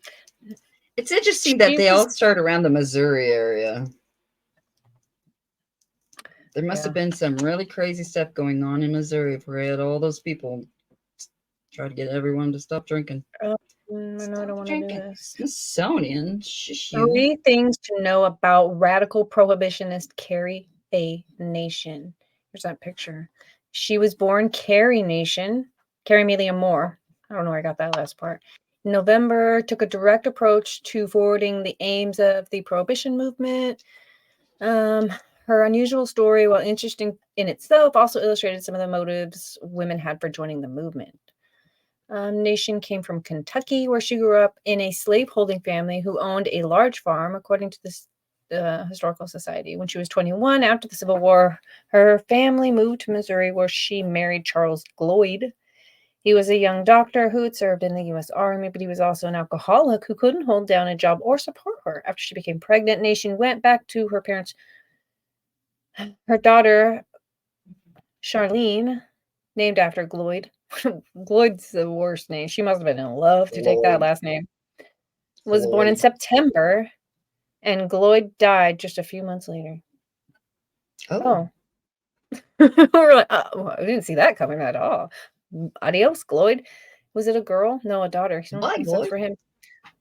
it's interesting that they all start around the Missouri area. There must have been some really crazy stuff going on in Missouri if we had all those people try to get everyone to stop drinking. No, I don't want to do this. Smithsonian. 3 things to know about radical prohibitionist Carrie A. Nation. Here's that picture. She was born Carrie Nation. Carrie Amelia Moore. I don't know where I got that last part. In November, took a direct approach to forwarding the aims of the prohibition movement. Her unusual story, while interesting in itself, also illustrated some of the motives women had for joining the movement. Nation came from Kentucky, where she grew up in a slaveholding family who owned a large farm. According to Historical Society. When she was 21, after the Civil War, her family moved to Missouri, where she married Charles Gloyd. He was a young doctor who had served in the U.S. Army, but he was also an alcoholic who couldn't hold down a job or support her. After she became pregnant, Nation went back to her parents. Her daughter, Charlene, named after Gloyd. Gloyd's the worst name. She must have been in love to take that Gloyd. last name. Was born in Gloyd. September, and Gloyd died just a few months later. Oh. We're like, I didn't see that coming at all. Adios, Gloyd. Was it a girl? No, a daughter. Bye, Sucks Gloyd. for him.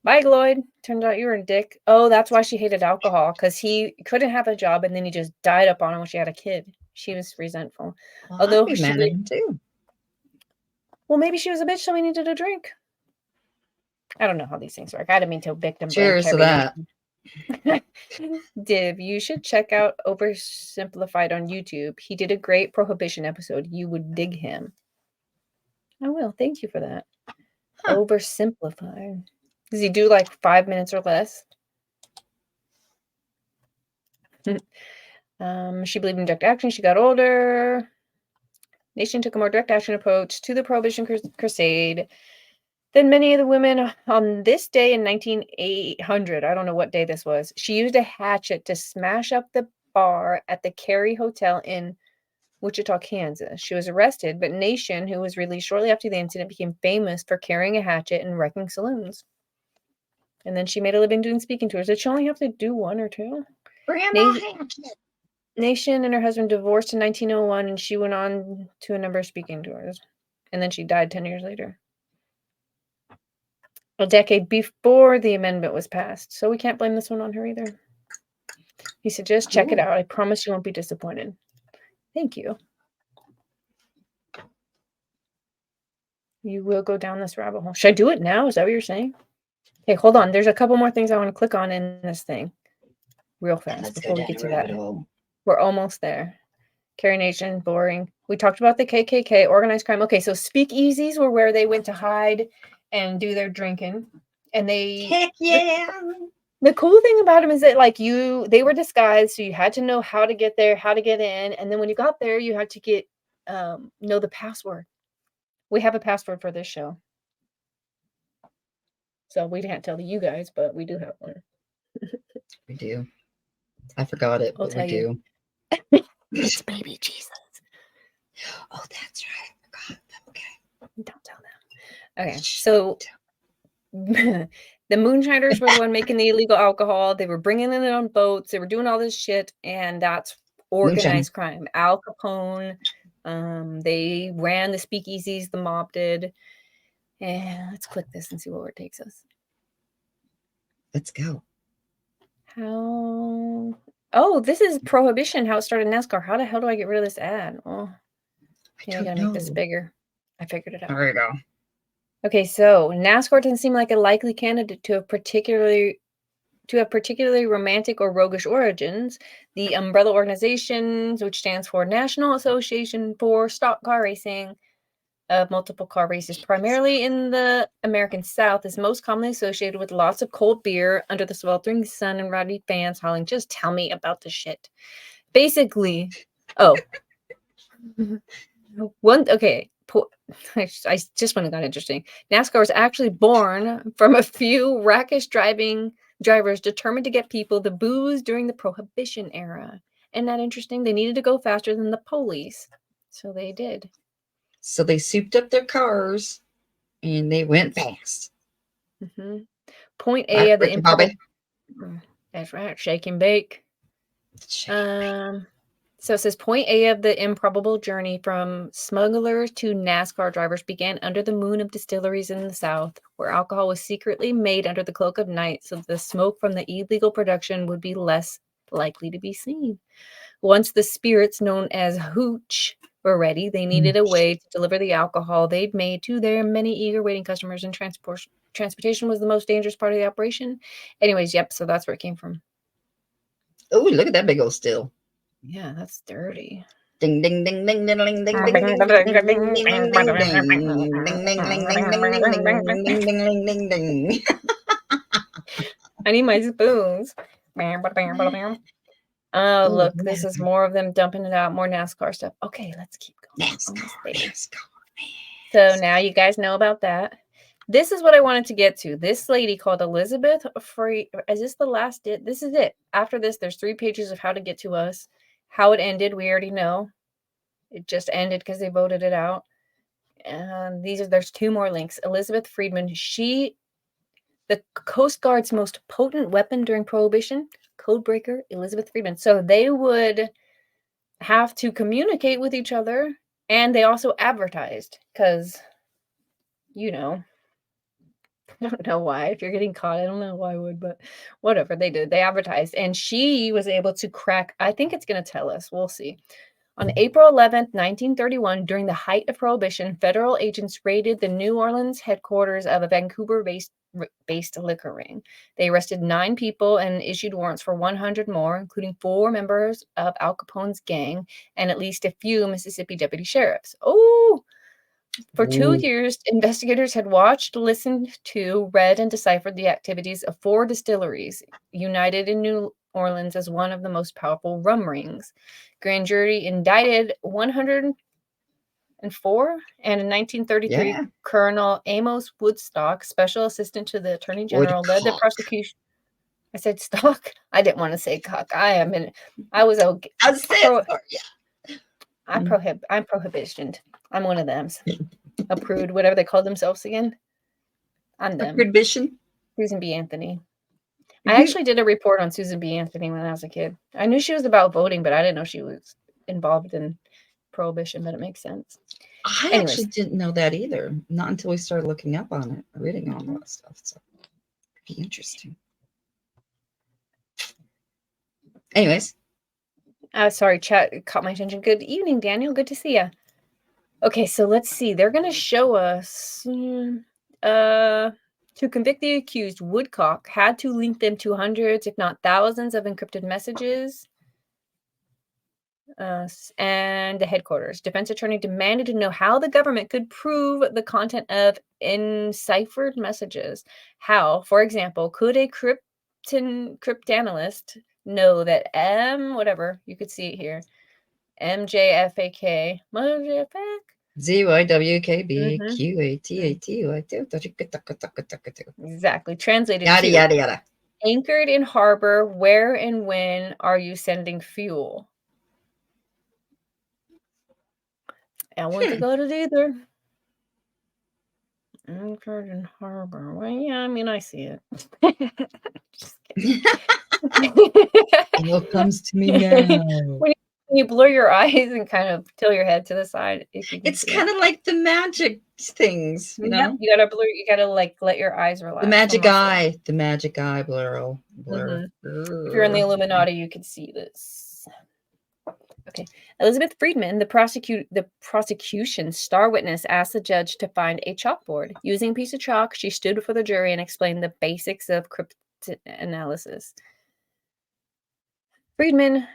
Bye, Gloyd. Turned out you were a dick. Oh, that's why she hated alcohol, because he couldn't have a job, and then he just died up on her when she had a kid. She was resentful. Well, Although I'd be mad at him too. Well, maybe she was a bitch, so we needed a drink. I don't know how these things work. I didn't mean to victim blame Cheers to that. Div, you should check out Oversimplified on YouTube. He did a great Prohibition episode. You would dig him. I will. Thank you for that. Huh. Oversimplified. Does he do like 5 minutes or less? She believed in direct action. She got older. Nation took a more direct action approach to the Prohibition Crusade than many of the women. On this day in 1900, I don't know what day this was, she used a hatchet to smash up the bar at the Cary Hotel in Wichita, Kansas. She was arrested, but Nation, who was released shortly after the incident, became famous for carrying a hatchet and wrecking saloons. And then she made a living doing speaking tours. Did she only have to do one or two? Grandma hatchet. Nation and her husband divorced in 1901, and she went on to a number of speaking tours. And then she died 10 years later. A decade before the amendment was passed. So we can't blame this one on her either. He said, just check it out. I promise you won't be disappointed. Thank you. You will go down this rabbit hole. Should I do it now? Is that what you're saying? Okay, hold on. There's a couple more things I want to click on in this thing. Real fast before we get to that. We're almost there. Carrie Nation, boring. We talked about the KKK, organized crime. Okay, so speakeasies were where they went to hide and do their drinking. And they... Heck yeah! The cool thing about them is that they were disguised, so you had to know how to get there, how to get in, and then when you got there, you had to get know the password. We have a password for this show, so we can't tell you guys, but we do have one. We do. I forgot it, but we do. It's baby Jesus. Oh, that's right. I forgot. Okay. Don't tell them. Okay, so. The moonshiners were the one making the illegal alcohol. They were bringing it on boats. They were doing all this shit, and that's organized crime. Al Capone. They ran the speakeasies. The mob did. And let's click this and see where it takes us. Let's go. How? Oh, this is Prohibition. How it started in NASCAR. How the hell do I get rid of this ad? Oh, I gotta make this bigger. I figured it out. There you go. Okay, so NASCAR doesn't seem like a likely candidate to have particularly romantic or roguish origins. The umbrella organization, which stands for National Association for Stock Car Racing, of multiple car races, primarily in the American South, is most commonly associated with lots of cold beer under the sweltering sun and rowdy fans hollering, "Just tell me about the shit." Basically, I just when it got interesting. NASCAR was actually born from a few rakish drivers determined to get people the booze during the Prohibition era. Isn't that interesting? They needed to go faster than the police, so they did. So they souped up their cars, and they went fast. Mm-hmm. Point A of the improbable. That's right, shake and bake. So it says point A of the improbable journey from smugglers to NASCAR drivers began under the moon of distilleries in the South, where alcohol was secretly made under the cloak of night so the smoke from the illegal production would be less likely to be seen. Once the spirits known as hooch were ready, they needed a way to deliver the alcohol they'd made to their many eager waiting customers, and transportation was the most dangerous part of the operation. Anyways, yep, so that's where it came from. Oh, look at that big old still. Yeah, that's dirty. Ding ding ding ding ding ding ding ding ding ding ding ding ding ding. I need my spoons. Oh, Ooh, look, this is more of them dumping it out, more NASCAR stuff. Okay, let's keep going. Almost there. NASCAR. So now you guys know about that. This is what I wanted to get to. This lady called Elizabeth Free. Is this the last? This is it. After this, there's 3 pages of how to get to us. How it ended, we already know. It just ended because they voted it out. And there's 2 more links. Elizabeth Friedman. The Coast Guard's most potent weapon during Prohibition. Codebreaker Elizabeth Friedman. So they would have to communicate with each other, and they also advertised because, I don't know why. If you're getting caught, I don't know why I would, but whatever they did. They advertised, and she was able to crack. I think it's going to tell us. We'll see. On April 11th, 1931, during the height of Prohibition, federal agents raided the New Orleans headquarters of a Vancouver-based liquor ring. They arrested 9 people and issued warrants for 100 more, including 4 members of Al Capone's gang and at least a few Mississippi deputy sheriffs. Oh! For 2 years, investigators had watched, listened to, read, and deciphered the activities of 4 distilleries, united in New Orleans as one of the most powerful rum rings. Grand jury indicted 104, and in 1933, Yeah. Colonel Amos Woodstock, special assistant to the Attorney General, led the Woodcock. prosecution. I said stock. I didn't want to say cock. I was okay. I said, yeah. I'm prohibitioned. I'm one of them. Approved, whatever they call themselves again. I'm them. Prohibition. Susan B. Anthony. I actually did a report on Susan B. Anthony when I was a kid. I knew she was about voting, but I didn't know she was involved in Prohibition, but it makes sense. I actually didn't know that either. Not until we started looking up on it, reading all that stuff. So it'd be interesting. Anyways. Sorry, chat caught my attention. Good evening, Daniel. Good to see you. Okay, so let's see. They're going to show us to convict the accused, Woodcock had to link them to hundreds, if not thousands, of encrypted messages. And the headquarters. Defense attorney demanded to know how the government could prove the content of enciphered messages. How, for example, could a cryptanalyst know that whatever, you could see it here, MJFAK, ZYWKB Exactly. Translated yada, to yada, yada. Anchored in harbor, where and when are you sending fuel? I wouldn't got it either. Anchored in harbor. Well, yeah, I mean, I see it. Just kidding. It all comes to me now. When you blur your eyes and kind of tilt your head to the side, if you can It's kind of like the magic things, you know? You gotta blur. You gotta like let your eyes relax. The magic eye blur. If you're in the Illuminati, you can see this. Okay. Elizabeth Friedman, the prosecution's star witness, asked the judge to find a chalkboard. Using a piece of chalk, she stood before the jury and explained the basics of cryptanalysis. Friedman,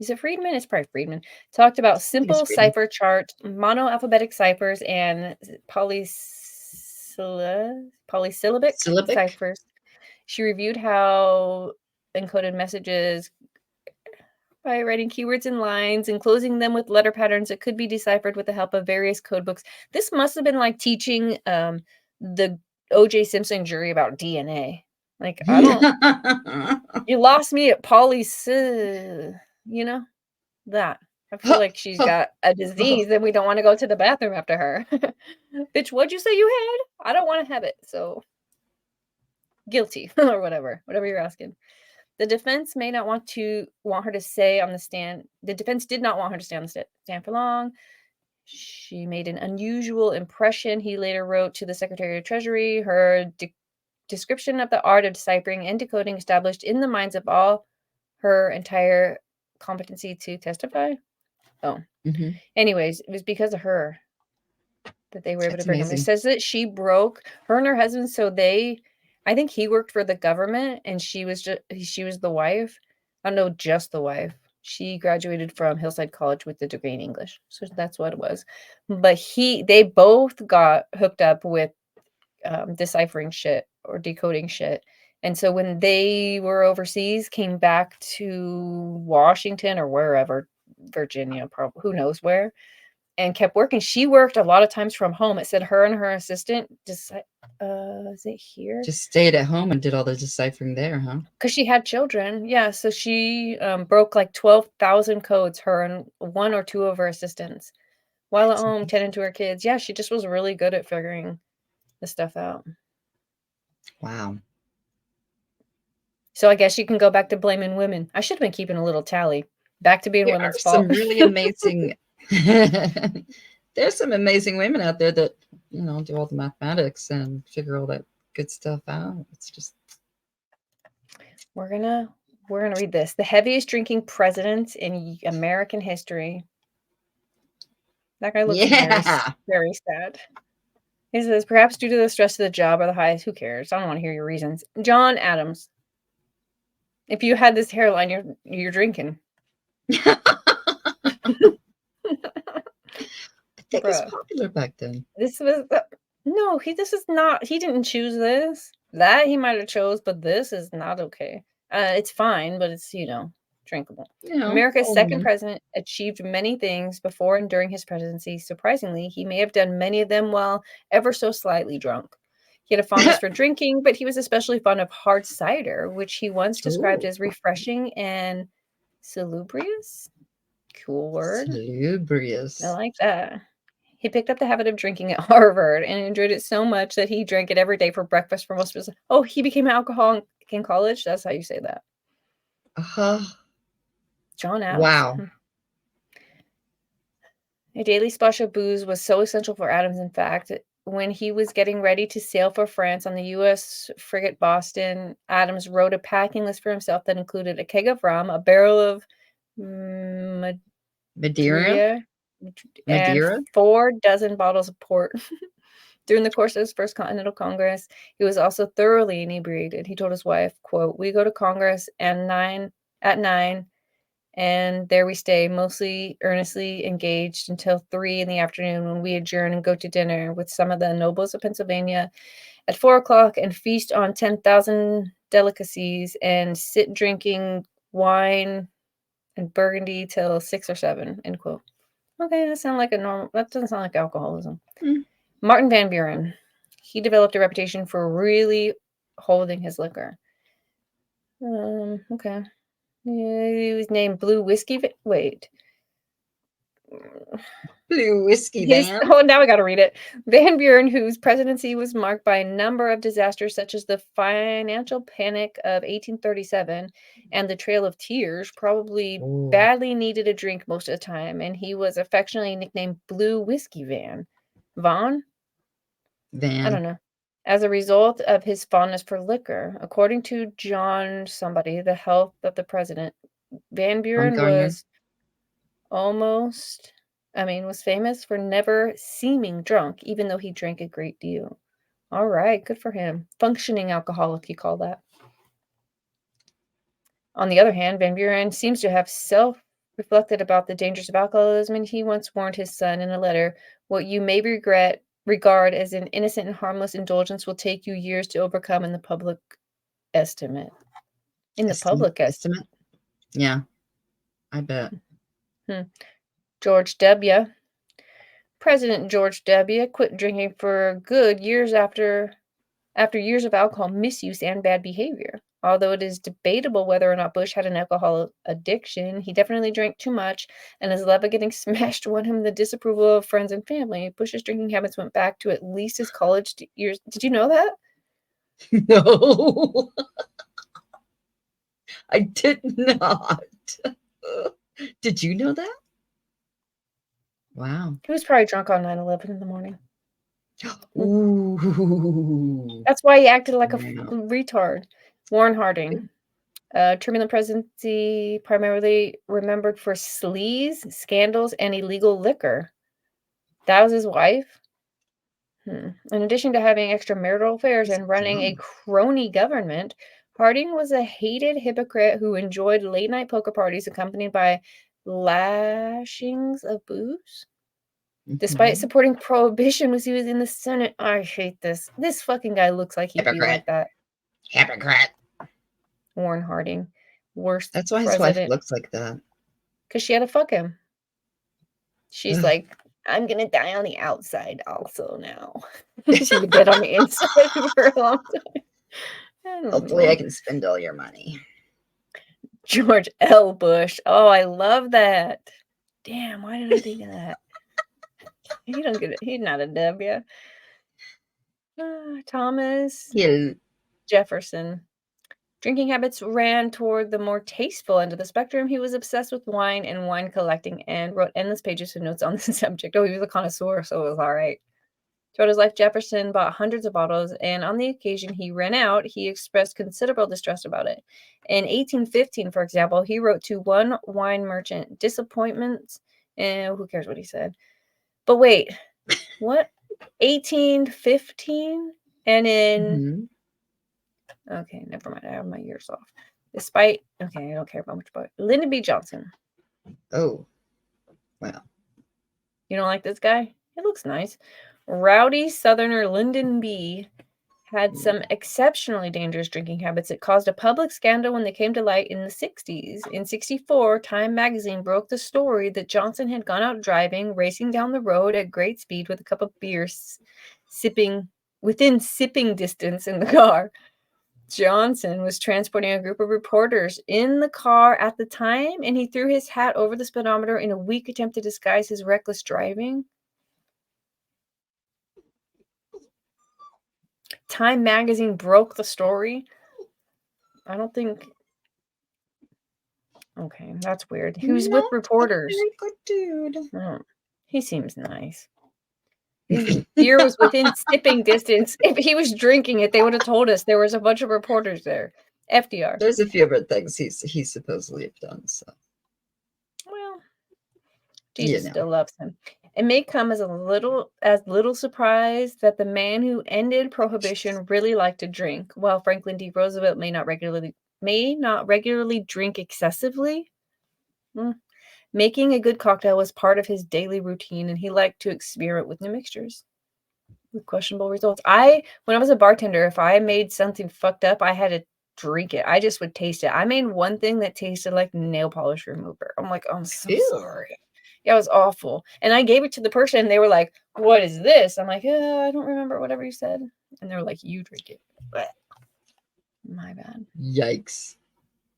is it Friedman? It's probably Friedman. Talked about simple cipher charts, monoalphabetic ciphers, and polysyllabic ciphers. She reviewed how encoded messages by writing keywords in lines and closing them with letter patterns that could be deciphered with the help of various code books. This must have been like teaching the O.J. Simpson jury about DNA. Like, I don't... You lost me at that. I feel like she's got a disease and we don't want to go to the bathroom after her. Bitch, what'd you say you had? I don't want to have it, so... Guilty, or whatever you're asking. The defense may not want her to stay on the stand. The defense did not want her to stay on the stand for long. She made an unusual impression, he later wrote to the Secretary of Treasury. Her description of the art of deciphering and decoding established in the minds of all her entire competency to testify. Oh. Mm-hmm. Anyways, it was because of her that they were able to bring him. It says that her and her husband, I think he worked for the government and she was the wife. I don't know, just the wife. She graduated from Hillside College with a degree in English. So that's what it was. But they both got hooked up with deciphering shit or decoding shit. And so when they were overseas, came back to Washington or wherever, Virginia, probably, who knows where, and kept working. She worked a lot of times from home. It said her and her assistant just is it here? Just stayed at home and did all the deciphering there, huh? Because she had children. Yeah, so she broke like 12,000 codes, her and one or two of her assistants, while at home tending to her kids. Yeah, she just was really good at figuring the stuff out. Wow. So I guess you can go back to blaming women. I should have been keeping a little tally. Back to being There women's are fault. some really amazing there's some amazing women out there that, you know, do all the mathematics and figure all that good stuff out. It's just We're gonna read this. The heaviest drinking president in American history. That guy looks yeah. very sad. He says, perhaps due to the stress of the job or the highs. Who cares? I don't want to hear your reasons. John Adams. If you had this hairline, you're drinking. I think it's popular back then. This was no. This is not. He didn't choose this. That he might have chose, but this is not okay. It's fine, but it's drinkable. You know, America's old second man. president achieved many things before and during his presidency. Surprisingly, he may have done many of them while ever so slightly drunk. He had a fondness for drinking, but he was especially fond of hard cider, which he once described as refreshing and salubrious. Cool word. Salubrious. I like that. He picked up the habit of drinking at Harvard and enjoyed it so much that he drank it every day for breakfast for most of his. Oh, he became an alcoholic in college? That's how you say that. Uh-huh. John Adams. Wow. A daily splash of booze was so essential for Adams, in fact, when he was getting ready to sail for France on the U.S. frigate Boston, Adams wrote a packing list for himself that included a keg of rum, a barrel of Madeira? and 4 dozen bottles of port. During the course of his first Continental Congress, he was also thoroughly inebriated. He told his wife, quote, "We go to Congress at 9, and there we stay, mostly earnestly engaged until 3 in the afternoon, when we adjourn and go to dinner with some of the nobles of Pennsylvania at 4 o'clock and feast on 10,000 delicacies and sit drinking wine and Burgundy till 6 or 7, end quote." Okay, that doesn't sound like alcoholism. Martin Van Buren. He developed a reputation for really holding his liquor. Okay. He was named Blue Whiskey. Wait. Blue Whiskey Van. Oh, now I got to read it. Van Buren, whose presidency was marked by a number of disasters such as the financial panic of 1837 and the Trail of Tears, probably badly needed a drink most of the time, and he was affectionately nicknamed Blue Whiskey Van. Van? I don't know. As a result of his fondness for liquor, according to John somebody, the health of the president, Van Buren was famous for never seeming drunk, even though he drank a great deal. All right, good for him. Functioning alcoholic, you call that. On the other hand, Van Buren seems to have self-reflected about the dangers of alcoholism, and he once warned his son in a letter, "What you may regard as an innocent and harmless indulgence will take you years to overcome in the public estimate." Public estimate? Yeah, I bet. President George W. quit drinking for good years after years of alcohol misuse and bad behavior. Although it is debatable whether or not Bush had an alcohol addiction, he definitely drank too much, and his love of getting smashed won him the disapproval of friends and family. Bush's drinking habits went back to at least his college years. Did you know that? No. I did not. Did you know that? Wow. He was probably drunk on 9/11 in the morning. Ooh. That's why he acted like a retard. Warren Harding. Turbulent presidency, primarily remembered for sleaze, scandals, and illegal liquor. That was his wife. In addition to having extramarital affairs and running a crony government, Harding was a hated hypocrite who enjoyed late-night poker parties accompanied by lashings of booze. Despite supporting Prohibition when he was in the Senate. I hate this. This fucking guy looks like he'd be like that. Hypocrite. Warren Harding, worst That's why his wife president, looks like that. because she had to fuck him. She's Ugh. like, I'm gonna die on the outside also now. She was dead on the inside for a long time. I don't Hopefully, know. I can spend all your money. George L. Bush. Oh, I love that. Damn, why did I think of that? He don't get it. He's not a W. Thomas Yeah. Jefferson. Drinking habits ran toward the more tasteful end of the spectrum. He was obsessed with wine and wine collecting and wrote endless pages of notes on the subject. Oh, he was a connoisseur, so it was all right. Throughout his life, Jefferson bought hundreds of bottles, and on the occasion he ran out, he expressed considerable distress about it. In 1815, for example, he wrote to one wine merchant, disappointments, and who cares what he said. But wait, what? 1815? And in... Okay, never mind. I have my years off. Okay, I don't care about much about it. Lyndon B. Johnson. Oh, well. You don't like this guy? He looks nice. Rowdy Southerner Lyndon B. had some exceptionally dangerous drinking habits that caused a public scandal when they came to light in the 60s. In 64, Time magazine broke the story that Johnson had gone out driving, racing down the road at great speed with a cup of beer within sipping distance in the car. Johnson was transporting a group of reporters in the car at the time, and he threw his hat over the speedometer in a weak attempt to disguise his reckless driving. Time magazine broke the story. I don't think... Okay, that's weird. He was with reporters. Very good dude. Oh, he seems nice. His beer was within sipping distance. If he was drinking it, they would have told us. There was a bunch of reporters there. FDR. There's a few other things he supposedly have done. So, well, Jesus still loves him. It may come as little surprise that the man who ended Prohibition really liked to drink, while Franklin D. Roosevelt may not regularly drink excessively. Making a good cocktail was part of his daily routine, and he liked to experiment with new mixtures with questionable results. When I was a bartender, if I made something fucked up, I had to drink it. I just would taste it. I made one thing that tasted like nail polish remover. I'm like, I'm so sorry. Yeah, it was awful. And I gave it to the person, and they were like, what is this? I'm like, I don't remember whatever you said. And they were like, you drink it. But my bad. Yikes.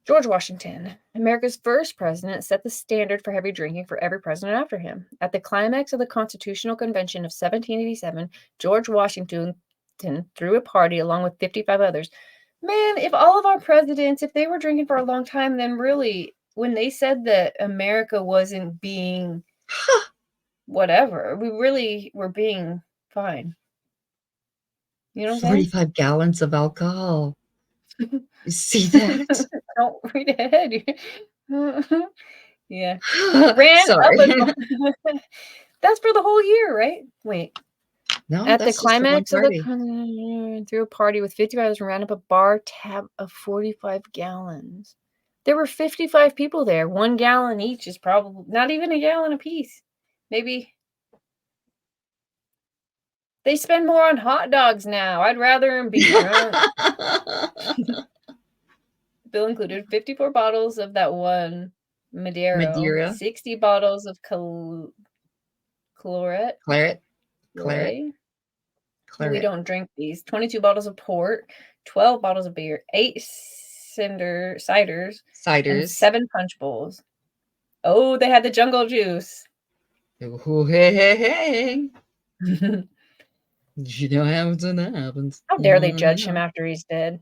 George Washington, America's first president, set the standard for heavy drinking for every president after him. At the climax of the Constitutional Convention of 1787, George Washington threw a party along with 55 others. Man, if all of our presidents, if they were drinking for a long time, then really, when they said that America wasn't being whatever, we really were being fine. You know what I'm saying? 45 gallons of alcohol. You see that? Don't read ahead. Yeah. Sorry. That's for the whole year, right? Wait. No, At the that's just for one climax of party. threw a party with 50 guys and ran up a bar tab of 45 gallons. There were 55 people there. 1 gallon each is probably not even a gallon apiece. Maybe they spend more on hot dogs now. I'd rather them be drunk. The bill included 54 bottles of that one Madeira. 60 bottles of Claret. We don't drink these. 22 bottles of port, 12 bottles of beer, 8 ciders, and 7 punch bowls. Oh, they had the jungle juice. Oh, hey. You know what happens when that happens. How dare they judge him after he's dead?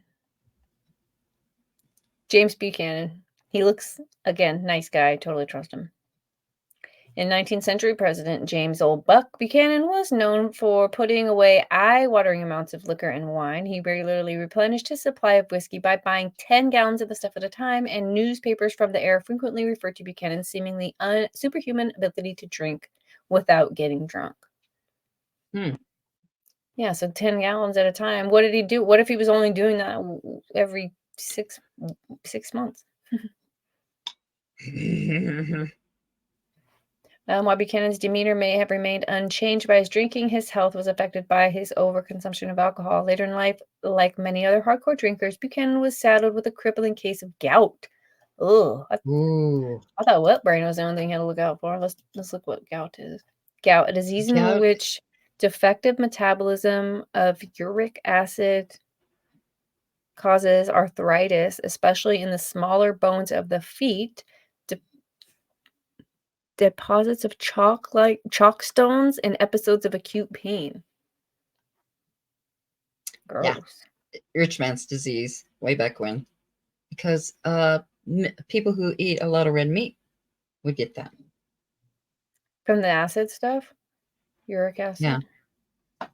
James Buchanan. He looks, again, nice guy. Totally trust him. In 19th century President James Old Buck Buchanan was known for putting away eye-watering amounts of liquor and wine. He regularly replenished his supply of whiskey by buying 10 gallons of the stuff at a time, and newspapers from the era frequently referred to Buchanan's seemingly superhuman ability to drink without getting drunk. Yeah, so 10 gallons at a time. What did he do? What if he was only doing that every six months? While Buchanan's demeanor may have remained unchanged by his drinking, his health was affected by his overconsumption of alcohol. Later in life, like many other hardcore drinkers, Buchanan was saddled with a crippling case of gout. Ugh, Ooh. I thought wet brain was the only thing he had to look out for. Let's look what gout is. Gout, a disease in Gout. which defective metabolism of uric acid causes arthritis, especially in the smaller bones of the feet. Deposits of chalk stones, and episodes of acute pain. Gross. Yeah. Rich man's disease, way back when, because people who eat a lot of red meat would get that. From the acid stuff? Uric acid? Yeah.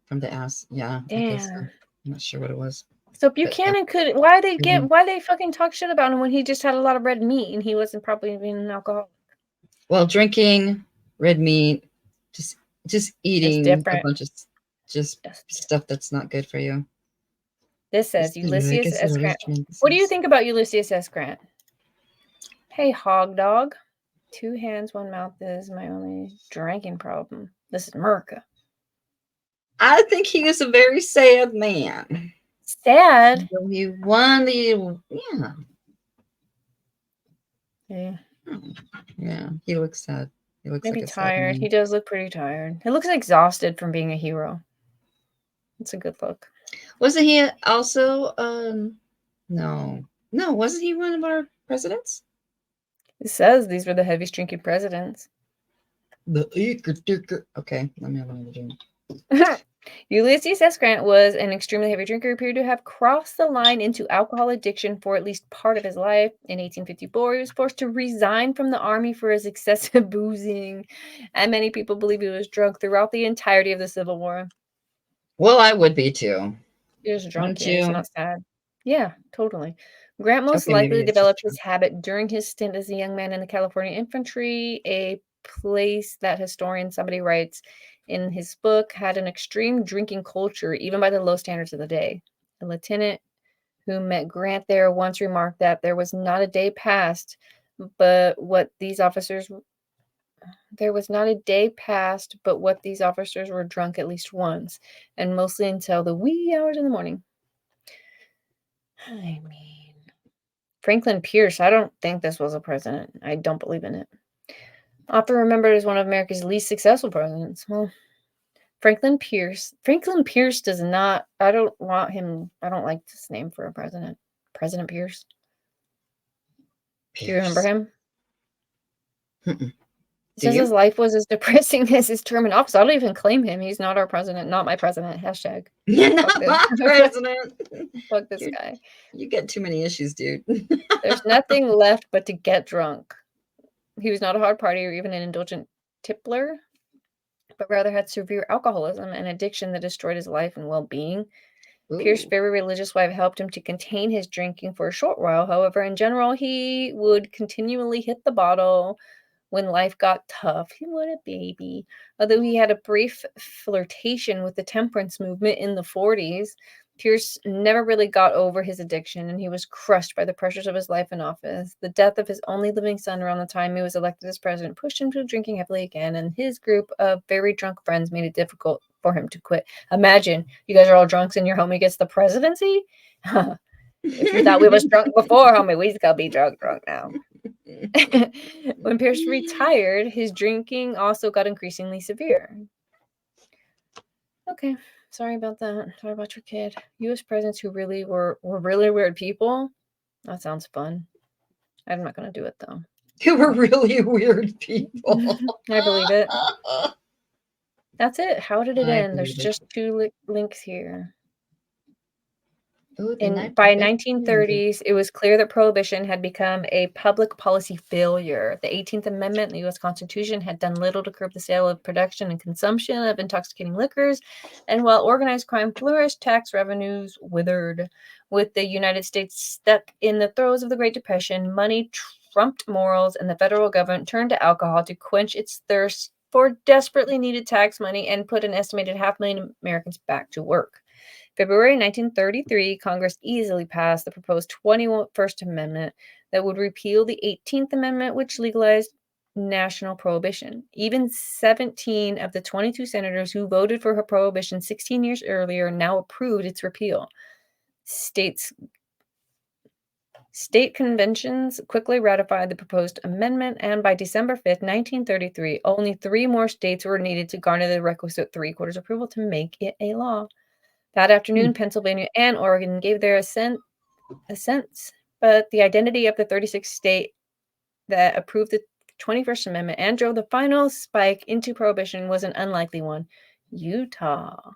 From the ass. Yeah. I guess so. Damn. I'm not sure what it was. So Buchanan could why they fucking talk shit about him when he just had a lot of red meat and he wasn't probably being an alcoholic? Well, drinking red meat, just eating a bunch of stuff that's not good for you. This says Ulysses S. Grant. What do you think about Ulysses S. Grant? Hey, hog dog. 2 hands, 1 mouth is my only drinking problem. This is America. I think he was a very sad man. Sad? So he won the Yeah, he looks sad. He looks maybe like a tired. He does look pretty tired. He looks exhausted from being a hero. It's a good look. Wasn't he also no, wasn't he one of our presidents? It says these were the heaviest drinking presidents. Okay, let me have another drink. Ulysses S. Grant was an extremely heavy drinker who appeared to have crossed the line into alcohol addiction for at least part of his life. In 1854, he was forced to resign from the army for his excessive boozing, and many people believe he was drunk throughout the entirety of the Civil War. Well, I would be too. He was drunk, yeah, he's not sad. Yeah, totally. Grant most likely developed his habit during his stint as a young man in the California Infantry, a place that historian, somebody writes in his book, had an extreme drinking culture, even by the low standards of the day. A lieutenant who met Grant there once remarked that there was not a day passed, but what these officers were drunk at least once, and mostly until the wee hours in the morning. I mean, Franklin Pierce, I don't think this was a president. I don't believe in it. Often remembered as one of America's least successful presidents. Well, Franklin Pierce does not, I don't like this name for a president. President Pierce. Do you remember him? It says his life was as depressing as his term in office. I don't even claim him. He's not our president. Not my president. Hashtag. Not my president. Fuck this guy. You get too many issues, dude. There's nothing left but to get drunk. He was not a hard partier or even an indulgent tippler, but rather had severe alcoholism and addiction that destroyed his life and well-being. Pierce's very religious wife helped him to contain his drinking for a short while. However, in general, he would continually hit the bottle when life got tough. What a baby. Although he had a brief flirtation with the temperance movement in the 40s, Pierce never really got over his addiction, and he was crushed by the pressures of his life in office. The death of his only living son around the time he was elected as president pushed him to drinking heavily again, and his group of very drunk friends made it difficult for him to quit. Imagine, you guys are all drunks and your homie gets the presidency? If you thought we was drunk before, homie, we just gotta be drunk now. When Pierce retired, his drinking also got increasingly severe. Okay, sorry about that. Sorry about your kid. U.S. presidents who really were really weird people. That sounds fun. I'm not gonna do it though. Who were really weird people. I believe it. That's it. How did it end? There's just 2 links here. By 1930s, it was clear that Prohibition had become a public policy failure. The 18th Amendment in the U.S. Constitution had done little to curb the sale of production and consumption of intoxicating liquors, and while organized crime flourished, tax revenues withered. With the United States stuck in the throes of the Great Depression, money trumped morals, and the federal government turned to alcohol to quench its thirst for desperately needed tax money and put an estimated 500,000 Americans back to work. February 1933, Congress easily passed the proposed 21st Amendment that would repeal the 18th Amendment, which legalized national prohibition. Even 17 of the 22 senators who voted for her prohibition 16 years earlier now approved its repeal. State conventions quickly ratified the proposed amendment, and by December 5th, 1933, only 3 more states were needed to garner the requisite 3/4 approval to make it a law. That afternoon, Pennsylvania and Oregon gave their assents, but the identity of the 36th state that approved the 21st Amendment and drove the final spike into prohibition was an unlikely one: Utah.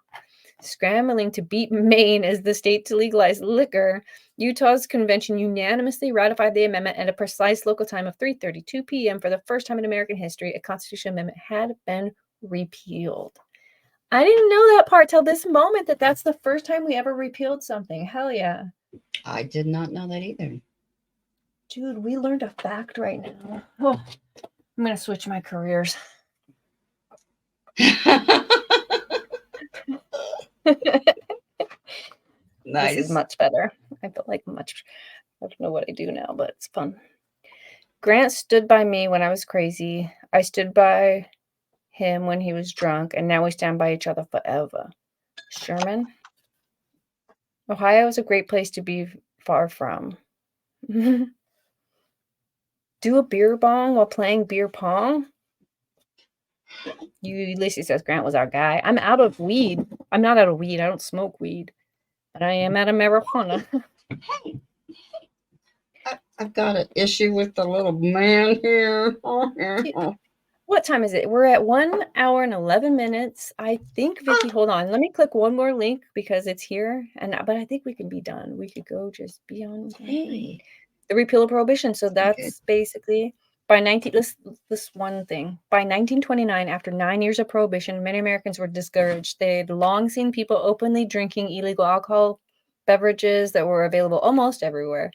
Scrambling to beat Maine as the state to legalize liquor, Utah's convention unanimously ratified the amendment at a precise local time of 3:32 p.m. For the first time in American history, a constitutional amendment had been repealed. I didn't know that part till this moment, that that's the first time we ever repealed something. Hell yeah. I did not know that either. Dude, we learned a fact right now. Oh, I'm going to switch my careers. Nice. This is much better. I feel like I don't know what I do now, but it's fun. Grant stood by me when I was crazy. I stood by him when he was drunk, and now we stand by each other forever. Sherman? Ohio is a great place to be far from. Do a beer bong while playing beer pong? Ulysses says Grant was our guy. I'm out of weed. I'm not out of weed. I don't smoke weed. But I am out of marijuana. Hey, I've got an issue with the little man here. What time is it? We're at 1 hour and 11 minutes. I think, Vicky, hold on. Let me click one more link because it's here. But I think we can be done. We could go just be on Hey. the repeal of prohibition. So that's Okay. basically this one thing. By 1929, after 9 years of prohibition, many Americans were discouraged. They'd long seen people openly drinking illegal alcohol beverages that were available almost everywhere.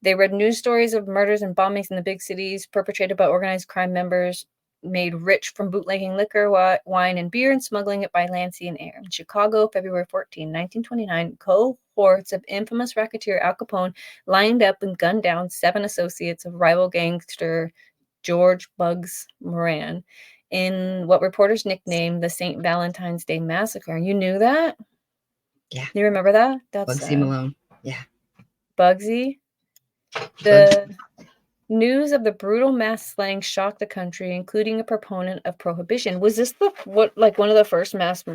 They read news stories of murders and bombings in the big cities perpetrated by organized crime members made rich from bootlegging liquor, wine, and beer and smuggling it by land, sea, and air. In Chicago, February 14, 1929, cohorts of infamous racketeer Al Capone lined up and gunned down 7 associates of rival gangster George Bugs Moran in what reporters nicknamed the St. Valentine's Day Massacre. You knew that? Yeah. You remember that? That's Bugsy Malone. Yeah. Bugsy. The news of the brutal mass slaying shocked the country, including a proponent of prohibition. Was this one of the first mass?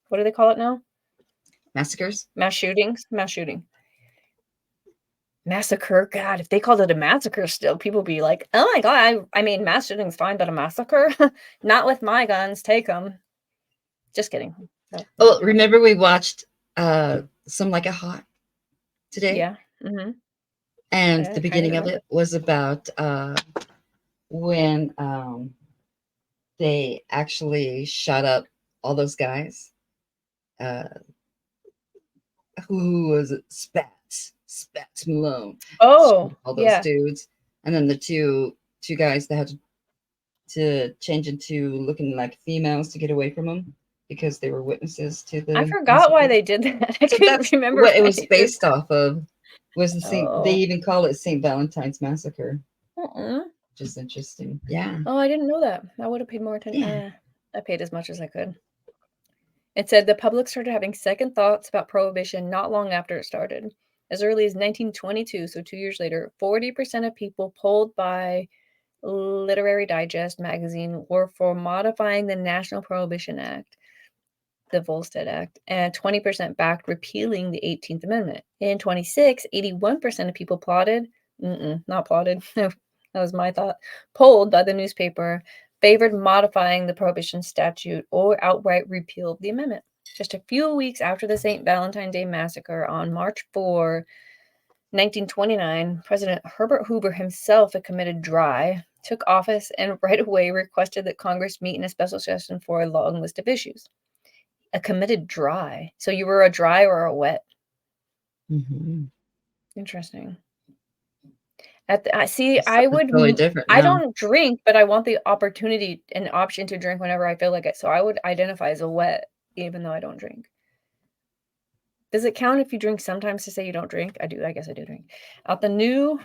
What do they call it now? Massacres? Mass shootings? Mass shooting. Massacre? God, if they called it a massacre still, people be like, oh my God, I mean, mass shooting's fine, but a massacre? Not with my guns. Take them. Just kidding. Oh, remember we watched Some Like It Hot today? Yeah. Mm-hmm. And Yeah, the beginning of it was about when they actually shot up all those guys. Who was it? Spats Malone. Oh, all those dudes, and then the two guys that had to change into looking like females to get away from them because they were witnesses to the. I forgot why they did that. I couldn't remember what it was based off of. Was the Saint? Oh. They even call it St. Valentine's Massacre. Uh-uh. Just interesting. Yeah. Oh, I didn't know that. I would have paid more attention. Yeah. I paid as much as I could. It said the public started having second thoughts about prohibition not long after it started. As early as 1922, so 2 years later, 40% of people polled by Literary Digest magazine were for modifying the National Prohibition Act, the Volstead Act, and 20% backed repealing the 18th Amendment. In 26, 81% of people not plotted, that was my thought, polled by the newspaper, favored modifying the prohibition statute or outright repealed the amendment. Just a few weeks after the St. Valentine's Day Massacre on March 4, 1929, President Herbert Hoover himself, a committed dry, took office and right away requested that Congress meet in a special session for a long list of issues. A committed dry. So you were a dry or a wet? Mm-hmm. Interesting. I would. Totally different now. I don't drink, but I want the opportunity and option to drink whenever I feel like it. So I would identify as a wet, even though I don't drink. Does it count if you drink sometimes to say you don't drink? I do. I guess I do drink. Out the new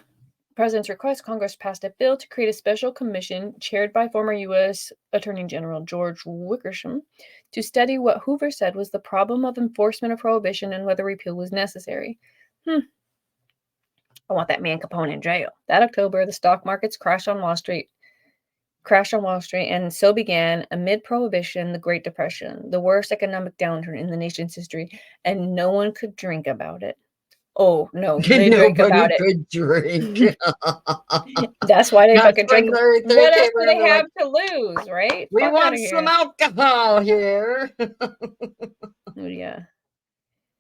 president's request, Congress passed a bill to create a special commission chaired by former U.S. Attorney General George Wickersham to study what Hoover said was the problem of enforcement of prohibition and whether repeal was necessary. I want that man Capone in jail. That October, the stock markets crashed on Wall Street, and so began, amid Prohibition, the Great Depression, the worst economic downturn in the nation's history, and no one could drink about it. Oh, no, they drink about it. Nobody could drink. That's why they fucking drink. Larry What else came do around, they they're have like, to lose, right? we Fuck want outta here. some alcohol here. Oh, yeah.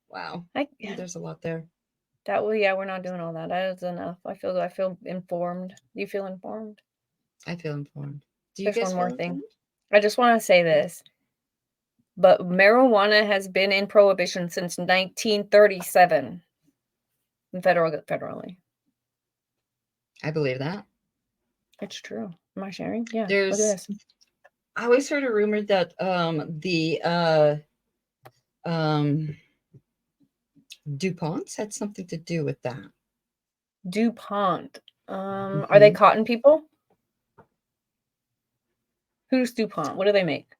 Wow. I, There's a lot there. we're not doing all that. That is enough. I feel informed. Do you feel informed? I feel informed. Do you There's guys one more feel thing. informed? I just want to say this. But marijuana has been in prohibition since 1937. Federally. I believe that. It's true. Am I sharing? Yeah. There's, look at this. I always heard a rumor that DuPonts had something to do with that. DuPont. Are they cotton people? Who's DuPont? What do they make?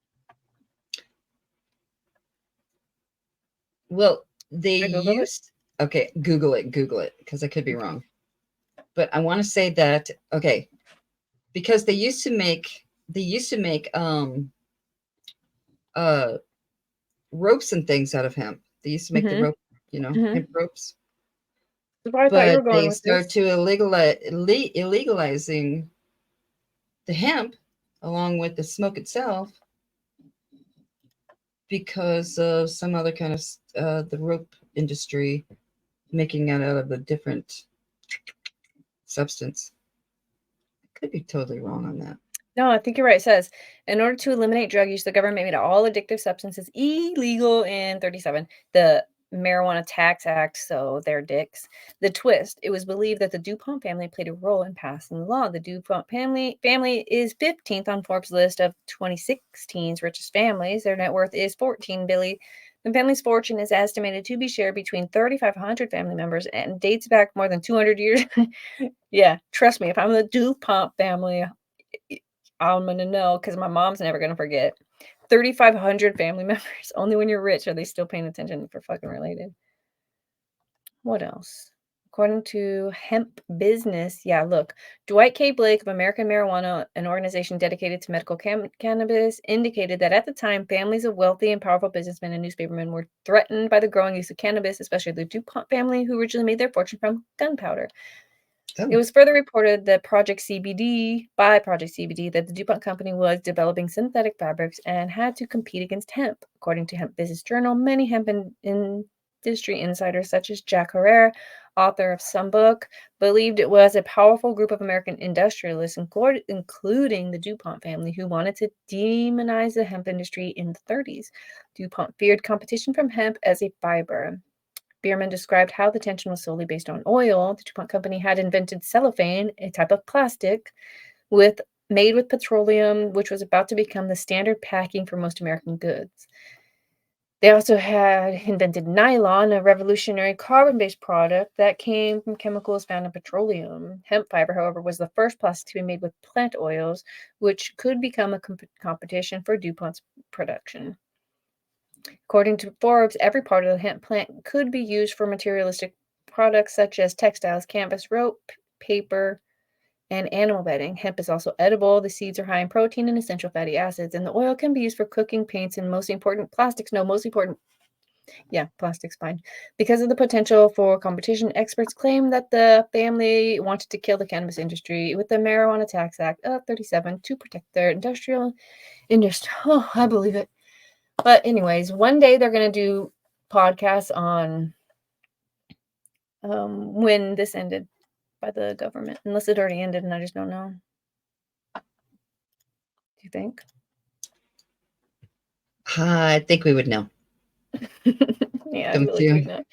Well, they Google used okay, Google it, because I could be wrong. But I want to say that because they used to make ropes and things out of hemp. They used to make the rope, hemp ropes. I thought you were But going they with start this. to illegalizing the hemp along with the smoke itself because of some other kind of the rope industry making it out of a different substance. I could be totally wrong on that. No, I think you're right. It says, in order to eliminate drug use, the government made all addictive substances illegal in 1937. The Marijuana Tax Act, so they're dicks. The twist, it was believed that the DuPont family played a role in passing the law. The DuPont family is 15th on Forbes' list of 2016's richest families. Their net worth is $14 billion. The family's fortune is estimated to be shared between 3,500 family members and dates back more than 200 years. Yeah, trust me, if I'm the DuPont family, I'm going to know because my mom's never going to forget. 3,500 family members. Only when you're rich are they still paying attention if you're fucking related. What else? According to Hemp Business, look, Dwight K. Blake of American Marijuana, an organization dedicated to medical cannabis, indicated that at the time, families of wealthy and powerful businessmen and newspapermen were threatened by the growing use of cannabis, especially the DuPont family, who originally made their fortune from gunpowder. It was further reported that Project CBD, that the DuPont company was developing synthetic fabrics and had to compete against hemp. According to Hemp Business Journal, many hemp industry insiders, such as Jack Herrera, author of some book, believed it was a powerful group of American industrialists, including the DuPont family, who wanted to demonize the hemp industry in the 1930s. DuPont feared competition from hemp as a fiber. Bierman described how the tension was solely based on oil. The DuPont company had invented cellophane, a type of plastic made with petroleum, which was about to become the standard packing for most American goods. They also had invented nylon, a revolutionary carbon-based product that came from chemicals found in petroleum. Hemp fiber, however, was the first plastic to be made with plant oils, which could become a competition for DuPont's production. According to Forbes, every part of the hemp plant could be used for materialistic products such as textiles, canvas, rope, paper, and animal bedding. Hemp is also edible. The seeds are high in protein and essential fatty acids, and the oil can be used for cooking, paints, and plastics. Plastics fine. Because of the potential for competition, experts claim that the family wanted to kill the cannabis industry with the Marijuana Tax Act of 1937 to protect their industrial industry. Oh, I believe it. But anyways, one day they're going to do podcasts on when this ended by the government, unless it already ended and I just don't know. Do you think? I think we would know. Yeah, I feel like we'd know.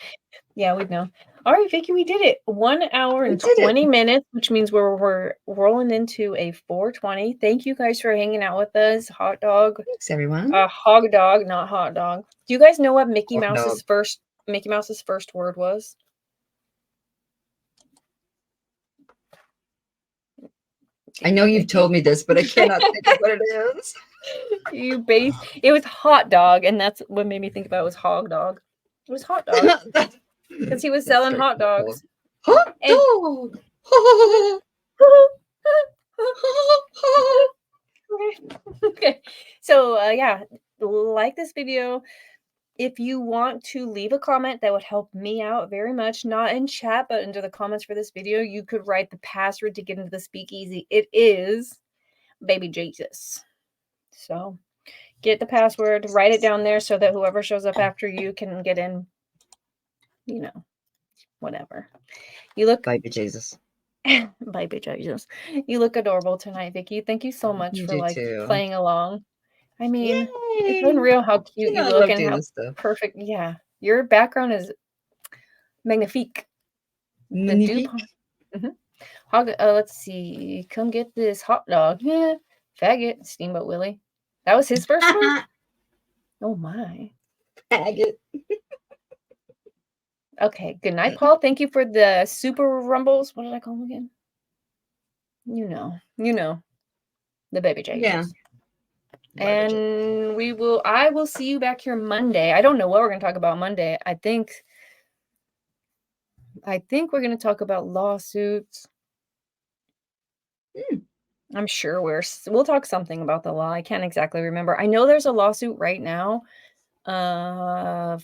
Yeah, we'd know. All right, Vicky, we did it. 1 hour and 20 minutes, which means we're rolling into a 4:20. Thank you guys for hanging out with us. Hot dog. Thanks, everyone. Hog dog, not hot dog. Do you guys know what Mickey Mouse's first word was? I know you've told me this, but I cannot think of what it is. It was hot dog, and that's what made me think about it was hog dog. It was hot dog because he was selling hot dogs. Hot And- dog. Okay, so yeah, like this video. If you want to leave a comment, that would help me out very much. Not in chat, but under the comments for this video, you could write the password to get into the speakeasy. It is Baby Jesus. So get the password, write it down there so that whoever shows up after you can get in, you know, whatever. You look Baby Jesus. Baby Jesus. You look adorable tonight, Vicky. Thank you so much You for do like too. playing along. I mean, it's Yay! unreal how cute you I look love and doing how this stuff. perfect. Yeah, your background is magnifique. The Magnifique. DuPont. Let's see. Come get this hot dog. Yeah, faggot. Steamboat Willie. That was his first one. Oh my. Faggot. Okay. Good night, Paul. Thank you for the super rumbles. What did I call them again? You know, the baby Jesus. Yeah. And I will see you back here Monday. I don't know what we're going to talk about Monday. I think we're going to talk about lawsuits. I'm sure we'll talk something about the law. I can't exactly remember. I know there's a lawsuit right now. I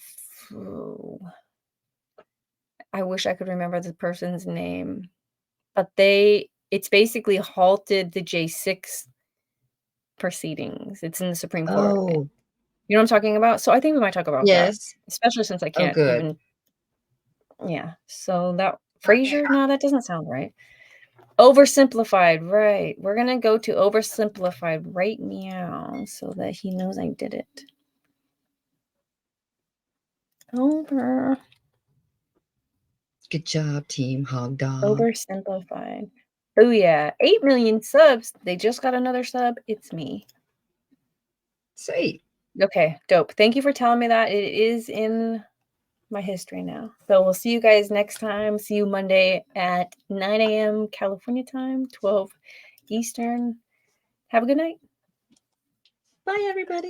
wish I could remember the person's name, but it's basically halted the J6 proceedings. It's in the Supreme Court. Oh. You know what I'm talking about? So I think we might talk about that, especially since I can't even. Yeah. So that Frasier, no, that doesn't sound right. Oversimplified, right? We're gonna go to oversimplified right now so that he knows I did it. Over. Good job, Team Hog Dog. Oversimplified. Oh yeah, 8 million subs. They just got another sub. It's me. Sweet. Okay, dope. Thank you for telling me that. It is in my history now. So we'll see you guys next time. See you Monday at 9 a.m. California time, 12 Eastern. Have a good night. Bye, everybody.